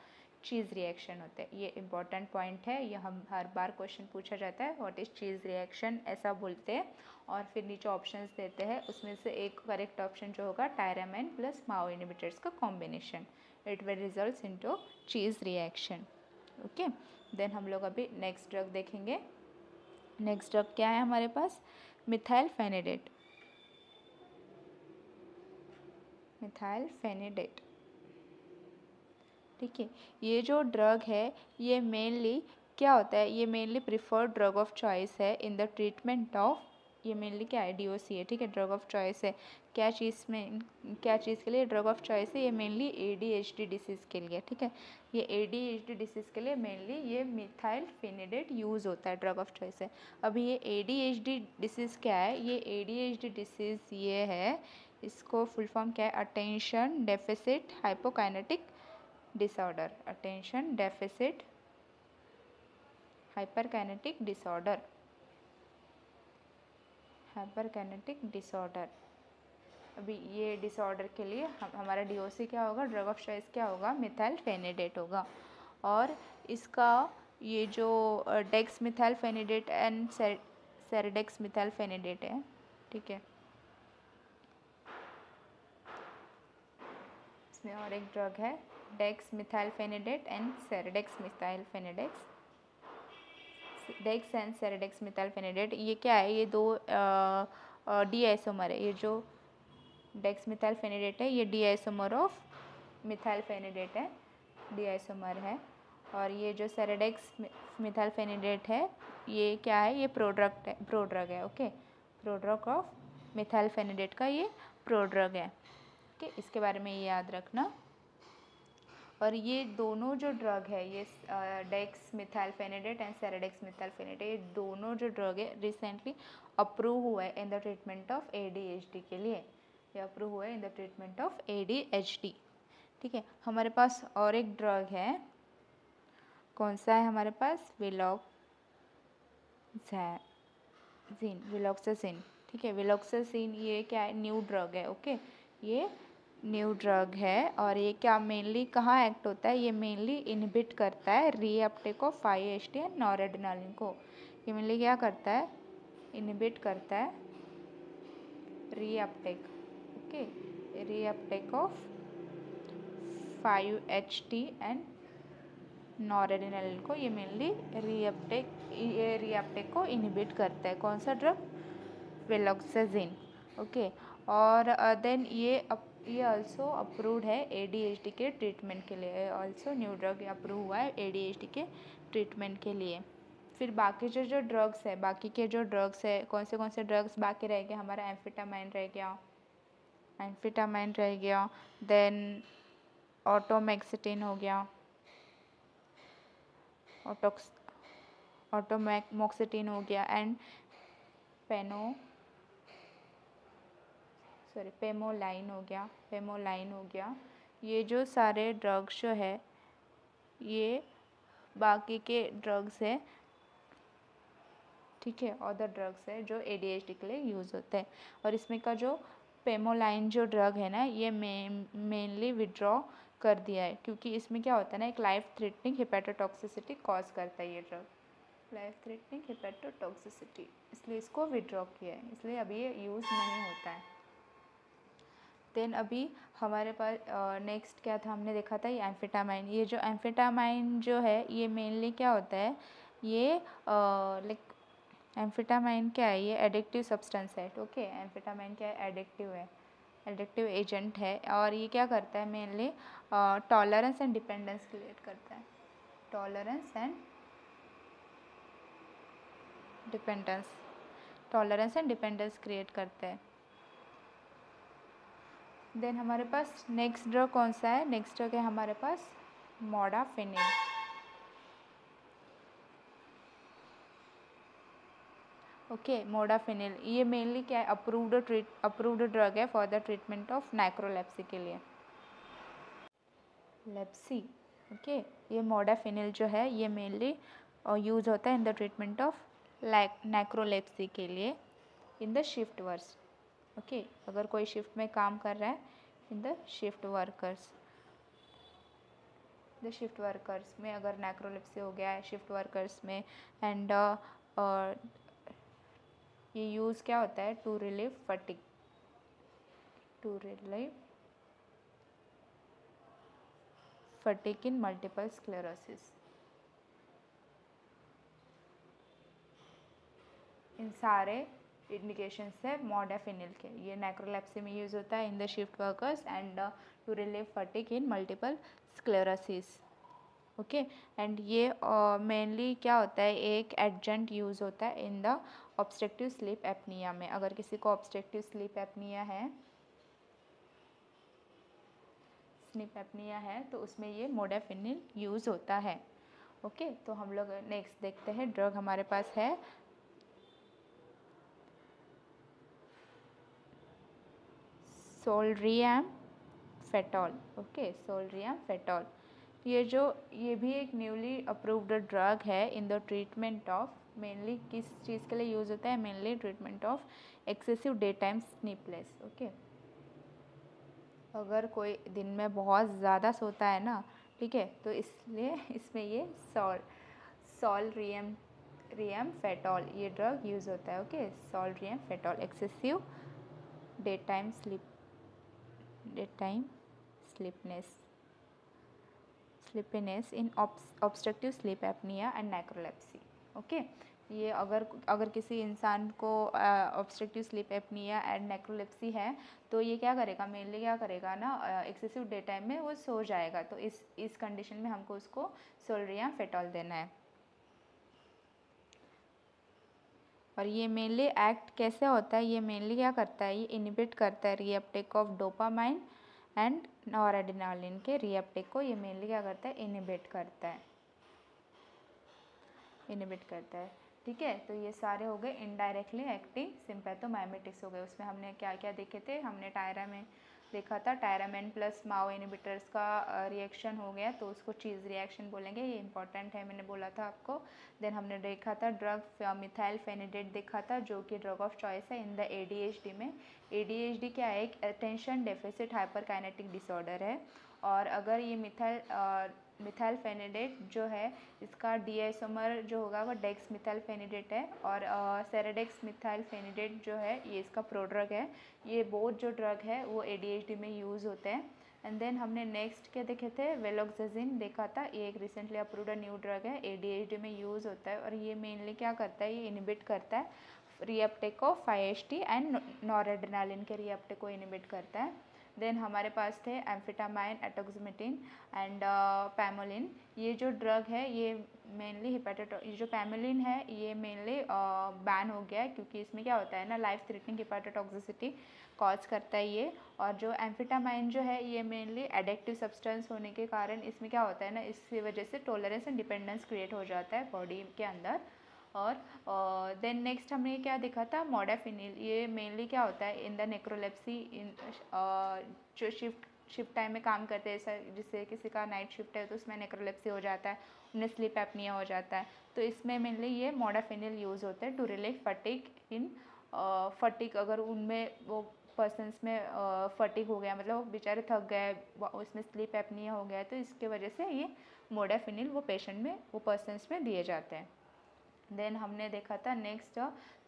चीज़ रिएक्शन होता है। ये इंपॉर्टेंट पॉइंट है, ये हम हर बार क्वेश्चन पूछा जाता है, व्हाट इज़ चीज़ रिएक्शन, ऐसा बोलते हैं, और फिर नीचे ऑप्शंस देते हैं, उसमें से एक करेक्ट ऑप्शन जो होगा टायरामाइन प्लस माओ इनहिबिटर्स का combination, it will results into cheese reaction. Okay, then हम लोग अभी नेक्स्ट ड्रग देखेंगे। नेक्स्ट ड्रग क्या है हमारे पास, मिथाइलफेनिडेट। मिथाइलफेनिडेट, ठीक है, ये जो ड्रग है ये मेनली क्या होता है, ये mainly preferred drug of choice है इन द ट्रीटमेंट ऑफ, ये मेनली क्या है, डीओसी है, ठीक है, ड्रग ऑफ चॉइस है। क्या चीज़ में, क्या चीज़ के लिए ड्रग ऑफ चॉइस है, ये मेनली एडीएचडी डिसीज़ के लिए, ठीक है, ये एडीएचडी डिसीज़ के लिए मेनली ये मिथाइलफेनिडेट यूज़ होता है, ड्रग ऑफ चॉइस है। अभी ये एडीएचडी डिसीज़ क्या है, ये एडीएचडी डिसीज़ ये है, इसको फुल फॉर्म क्या है, attention deficit hypokinetic disorder, attention deficit hyperkinetic disorder, hyperkinetic disorder. अभी ये डिसऑर्डर के लिए हमारा डीओसी क्या होगा, ड्रग ऑफ चॉइस क्या होगा, मिथाइलफेनिडेट होगा। और इसका ये जो dex methylphenidate and serdex methylphenidate है, ठीक है, इसमें और एक ड्रग है dex methylphenidate and serdex methylphenidate, dex and serdex methylphenidate, ये क्या है, ये दो डी आइसोमर है, ये जो डेक्स मिथाइलफेनिडेट है ये डी आइसोमर ऑफ मिथाइलफेनिडेट है, डी आइसोमर है। और ये जो सेरेडेक्स मिथाइलफेनिडेट है ये क्या है, ये प्रोड्रग है, ओके, प्रोड्रग ऑफ मिथाइलफेनिडेट का ये प्रोड्रग है, ओके, इसके बारे में ये याद रखना। और ये दोनों जो ड्रग है, ये डेक्स मिथाइलफेनिडेट एंड सेरेडेक्स मिथाइलफेनिडेट, ये दोनों जो ड्रग है रिसेंटली अप्रूव हुआ है in the treatment of ADHD के लिए, ये अप्रूव हुआ है in the treatment of ADHD, ठीक है। हमारे पास और एक ड्रग है, कौन सा है हमारे पास, विलोक्साजिन, ठीक है, विलोक्साजिन ये क्या है, न्यू ड्रग है, ओके, ये न्यू ड्रग है। और ये क्या मेनली कहाँ एक्ट होता है, ये मेनली इनहिबिट करता है reuptake of 5-HT and noradrenaline को, ये मेनली क्या करता है, इनहिबिट करता है reuptake, okay, reuptake of 5-HT and noradrenaline को, ये मेनली रीअपटेक को इनहिबिट करता है, कौन सा ड्रग, विलोक्साजिन, ओके। और देन ये ऑल्सो अप्रूव्ड है एडीएचडी के ट्रीटमेंट के लिए, ऑल्सो न्यू ड्रग अप्रूव हुआ है एडीएचडी के ट्रीटमेंट के लिए। फिर बाकी जो ड्रग्स है, बाकी के जो ड्रग्स है, कौन से ड्रग्स बाकी रह गए, हमारा एम्फेटामाइन रह गया, देन ऑटोमैक्सिटिन हो गया, ऑटोमॉक्सिटिन हो गया, एंड पेमोलाइन हो गया। ये जो सारे ड्रग्स जो है ये बाकी के ड्रग्स है, ठीक है, अदर ड्रग्स है जो एडीएचडी के लिए यूज़ होते हैं। और इसमें का जो पेमोलाइन जो ड्रग है ना, ये मेनली विड्रॉ कर दिया है, क्योंकि इसमें क्या होता है ना, एक लाइफ थ्रेटनिंग हेपेटोटॉक्सिसिटी कॉज करता है ये ड्रग, लाइफ थ्रेटनिंग हेपेटोटॉक्सिसिटी, इसलिए इसको विड्रॉ किया है, इसलिए अभी ये यूज़ नहीं होता है। देन अभी हमारे पास नेक्स्ट क्या था, हमने देखा था ये एम्फेटामाइन, ये जो एम्फेटामाइन जो है ये मेनली क्या होता है, ये लाइक एम्फेटामाइन क्या है, ये एडिक्टिव सब्सटेंस है, ओके, एम्फेटामाइन क्या है, एडिक्टिव एजेंट है। और ये क्या करता है, mainly tolerance and dependence create करता है, टॉलरेंस एंड डिपेंडेंस क्रिएट करता है। देन हमारे पास नेक्स्ट ड्रग कौन सा है, नेक्स्ट ड्रग है हमारे पास मोडाफिनिल, ओके, मोडाफिनिल ये मेनली क्या है, अप्रूव्ड ड्रग है फॉर द ट्रीटमेंट ऑफ नैक्रोलेप्सी के लिए, लेप्सी। ओके, ये मोडाफिनिल जो है ये मेनली यूज होता है इन द ट्रीटमेंट ऑफ नैक्रोलेप्सी के लिए इन द शिफ्ट वर्क्स। ओके, अगर कोई शिफ्ट में काम कर रहा है, इन द शिफ्ट वर्कर्स में अगर नैक्रोलेप्सी हो गया है शिफ्ट वर्कर्स में, एंड ये यूज़ क्या होता है, to relieve fatigue in multiple sclerosis. इन सारे इंडिकेशंस है मोडाफिनिल के, ये नैक्रोलेप्सी में यूज़ होता है in the shift workers and to relieve fatigue in multiple sclerosis. Okay, and ये मेनली क्या होता है, एक एडजंट यूज़ होता है in the obstructive sleep apnoea में। अगर किसी को ऑब्स्ट्रक्टिव स्लीप एपनिया है तो उसमें ये मोडाफिनिल यूज़ होता है। ओके, तो हम लोग नेक्स्ट देखते हैं, ड्रग हमारे पास है सोल्ड्रियम फेटॉल। ओके, सोल्ड्रियम फेटॉल ये भी एक न्यूली अप्रूव्ड ड्रग है in the treatment of, mainly किस चीज़ के लिए यूज़ होता है, mainly treatment of excessive day time sleepless. Okay, अगर कोई दिन में बहुत ज़्यादा सोता है ना, ठीक है, तो इसलिए इसमें ये सोल्ड्रियम फेटॉल ये ड्रग यूज़ होता है। Okay, solriamfetol excessive day time sleepiness in obstructive sleep apnoea and narcolepsy. Okay, ये अगर किसी इंसान को obstructive sleep apnoea and narcolepsy है तो ये क्या करेगा, मेनली क्या करेगा ना, एक्सेसिव डे टाइम में वो सो जाएगा, तो इस कंडीशन में हमको उसको सोल्ड्रियम फेटॉल देना है। और ये मेनली एक्ट कैसे होता है, ये मेनली क्या करता है, ये इनिबिट करता है reuptake of dopamine and noradrenaline के रीअपटेक को ये मेनली क्या करता है, इनिबिट करता है। ठीक है, तो ये सारे हो गए इनडायरेक्टली एक्टिंग सिम्पैथोमाइमेटिक्स हो गए। उसमें हमने क्या क्या देखे थे, हमने टायरामेन देखा था, टायरामेन प्लस माओ इनिबिटर्स का रिएक्शन हो गया तो उसको चीज़ रिएक्शन बोलेंगे, ये इंपॉर्टेंट है, मैंने बोला था आपको। देन हमने देखा था ड्रग मिथाइल फेनिडेट देखा था, जो कि ड्रग ऑफ चॉइस है इन द ADHD में। ADHD क्या है, एक अटेंशन डेफिसिट हाइपरकाइनेटिक डिसऑर्डर है, और अगर ये मिथाइल फेनिडेट जो है इसका डी आइसोमर जो होगा वो डेक्स मिथाइल फेनिडेट है, और सेरेडेक्स मिथाइल फेनिडेट जो है ये इसका प्रोड्रग है। ये बोथ जो ड्रग है वो ADHD में यूज़ होते हैं। एंड देन हमने नेक्स्ट क्या देखे थे, वेलोक्साजिन देखा था, ये एक रिसेंटली अप्रूव्ड न्यू ड्रग है, ADHD में यूज़ होता है, और ये मेनली क्या करता है, ये इनिबिट करता है reuptake of 5-HT and noradrenaline के रीअपटेक को इनिबिट करता है। देन हमारे पास थे एम्फेटामाइन, एटोक्सिमेटिन एंड पैमोलिन। ये जो ड्रग है ये मेनली ये जो पैमोलिन है ये मेनली बैन हो गया है, क्योंकि इसमें क्या होता है ना, लाइफ थ्रेटनिंग हिपेटोटॉक्सिसिटी कॉज करता है ये। और जो एम्फेटामाइन जो है ये मेनली एडिक्टिव सब्सटेंस होने के कारण इसमें क्या होता है ना, इसकी वजह से टॉलरेंस एंड डिपेंडेंस क्रिएट हो जाता है बॉडी के अंदर। और देन नेक्स्ट हमने क्या देखा था, मोडाफिनिल। ये मेनली क्या होता है इन द नेक्रोलेप्सी, जो शिफ्ट टाइम में काम करते हैं, ऐसा जिससे किसी का नाइट शिफ्ट है तो उसमें नेक्रोलेप्सी हो जाता है, उन्हें स्लीप एपनिया हो जाता है, तो इसमें मेनली ये मोडाफिनिल यूज़ होता है टू रिलीव फटीग अगर उनमें वो पर्सनस में फटीग हो गया, मतलब वो बेचारे थक गए, उसमें स्लीप एपनिया हो गया, तो इसके वजह से ये मोडाफिनिल वो पेशेंट में वो पर्सनस में दिए जाते हैं। देन हमने देखा था नेक्स्ट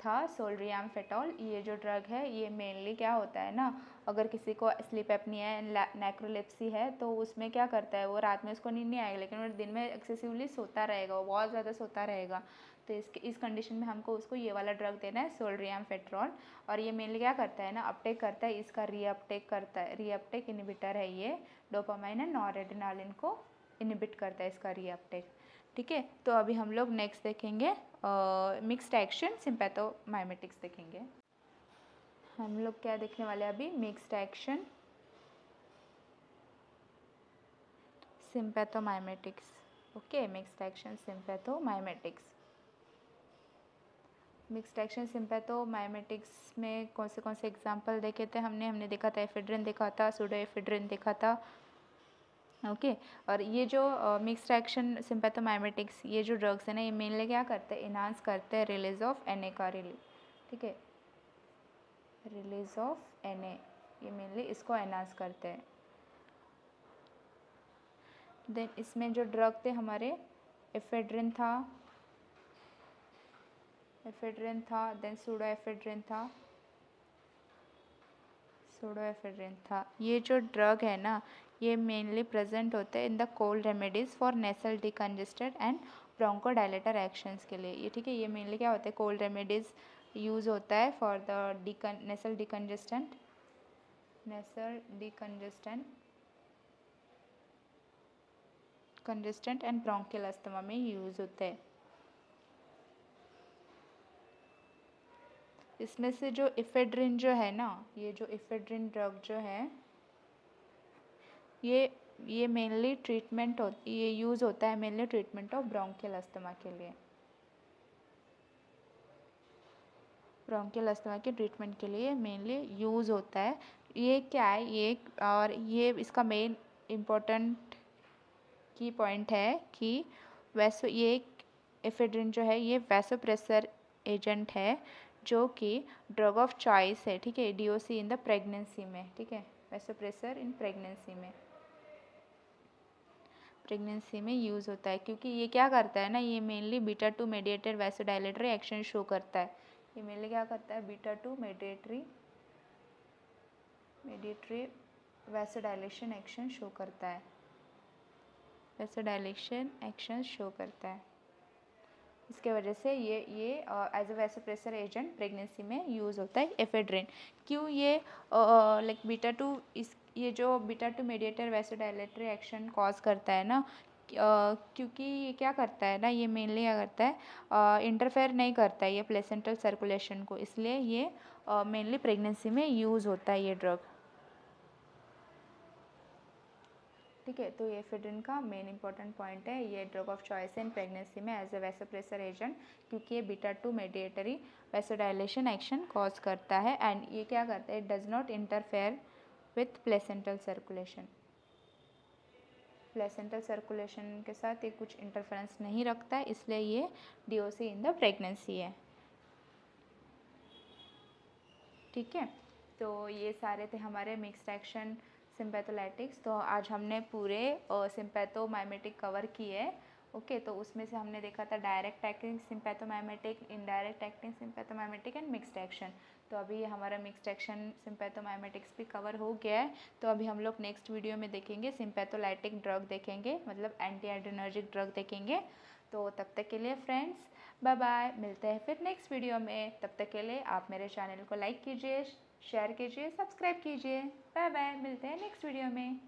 था सोल्ड्रियम फेटॉल। ये जो ड्रग है ये मेनली क्या होता है ना, अगर किसी को स्लीप एपनिया एंड नैक्रोलेप्सी है तो उसमें क्या करता है, वो रात में उसको नींद नहीं आएगी, लेकिन वो दिन में एक्सेसिवली सोता रहेगा, वो बहुत ज़्यादा सोता रहेगा, तो इस कंडीशन में हमको उसको ये वाला ड्रग देना है सोल्ड्रियम फेटॉल। और ये मेनली क्या करता है ना, अपटेक करता है, इसका रीअपटेक इनिबिटर है ये, डोपामाइन एंड नॉरएड्रेनालिन को इनिबिट करता है इसका रीअपटेक। ठीक है, तो अभी हम लोग नेक्स्ट देखेंगे मिक्स्ड एक्शन सिम्पैथोमाइमेटिक्स देखेंगे। हम लोग क्या देखने वाले हैं अभी, mixed action sympathomimetics. Okay, mixed action sympathomimetics. Mixed action sympathomimetics में कौन से एग्जांपल देखे थे हमने देखा था एफेड्रिन देखा था, सूडो एफेड्रिन देखा था। ओके और ये जो मिक्स्ड एक्शन सिम्पैथोमाइमेटिक्स ये जो ड्रग्स है ना, ये मेनली क्या करते हैं, इन्हांस करते हैं रिलीज ऑफ एन ए का ठीक है, रिलीज ऑफ एन ए, ये मेनली इसको एनहांस करते हैं। देन इसमें जो ड्रग थे हमारे एफेड्रिन था, देन सूडोएफेड्रिन था। ये जो ड्रग है ना, ये मेनली प्रेजेंट होते हैं in the cold remedies for nasal decongested and bronchodilator actions के लिए। ये ठीक है, ये मेनली क्या होते हैं, कोल्ड रेमेडीज़ यूज़ होता है for the nasal congestant and bronchial asthma में यूज़ होते हैं। इसमें से जो इफेड्रिन जो है ना, ये जो इफेड्रिन ड्रग जो है, ये मेनली ये यूज़ होता है mainly treatment of bronchial asthma के लिए, ब्रोंकियल अस्थमा के ट्रीटमेंट के लिए मेनली यूज़ होता है। ये क्या है, ये इसका मेन इम्पोर्टेंट की पॉइंट है कि ये एफेड्रिन जो है ये वैसोप्रेसर एजेंट है जो कि ड्रग ऑफ चॉइस है, ठीक है, डीओसी इन द प्रेगनेंसी में, ठीक है, वैसोप्रेसर इन प्रेगनेंसी में यूज़ होता है क्योंकि ये क्या करता है ना, ये mainly beta 2 mediated vasodilatory action show करता है। ये मेनली क्या करता है, beta 2 mediatory vasodilation action show करता है, वैसोडायलेशन एक्शन शो करता है। इसके वजह से ये as a vasopressor agent pregnancy में यूज़ होता है एफेड्रिन। क्यों ये लाइक बीटा 2 ये जो बीटा 2 मेडिएटर वैसोडायलेटरी एक्शन कॉज करता है ना, क्योंकि ये क्या करता है ना, ये मेनली क्या करता है, इंटरफेयर नहीं करता है ये प्लेसेंटल सर्कुलेशन को, इसलिए ये मेनली प्रेगनेंसी में यूज़ होता है ये ड्रग, ठीक है। तो ये एफेड्रिन का मेन इंपॉर्टेंट पॉइंट है, ये drug of choice in pregnancy में एज ए वैसोप्रेसर एजेंट, क्योंकि ये beta 2 mediatory vasodilation action cause करता है एंड ये क्या करता है, it does not interfere with placental circulation, placental circulation के साथ ये कुछ इंटरफेरेंस नहीं रखता है, इसलिए ये डीओसी इन द प्रेगनेंसी है, ठीक है। तो ये सारे थे हमारे मिक्स्ड एक्शन सिम्पैथोलाइटिक्स। तो आज हमने पूरे सिम्पैथोमाइमेटिक कवर किए, ओके। तो उसमें से हमने देखा था direct acting sympathomimetic, indirect acting sympathomimetic and mixed action. तो अभी हमारा मिक्स्ड एक्शन सिम्पैथोमाइमेटिक्स भी कवर हो गया है। तो अभी हम लोग नेक्स्ट वीडियो में देखेंगे सिम्पैथोलाइटिक ड्रग देखेंगे, मतलब एंटी एड्रेनर्जिक ड्रग देखेंगे। तो तब तक के लिए फ्रेंड्स बाय बाय, मिलते हैं फिर नेक्स्ट वीडियो में। तब तक के लिए आप मेरे चैनल को लाइक कीजिए, शेयर कीजिए, सब्सक्राइब कीजिए। बाय बाय, मिलते हैं नेक्स्ट वीडियो में।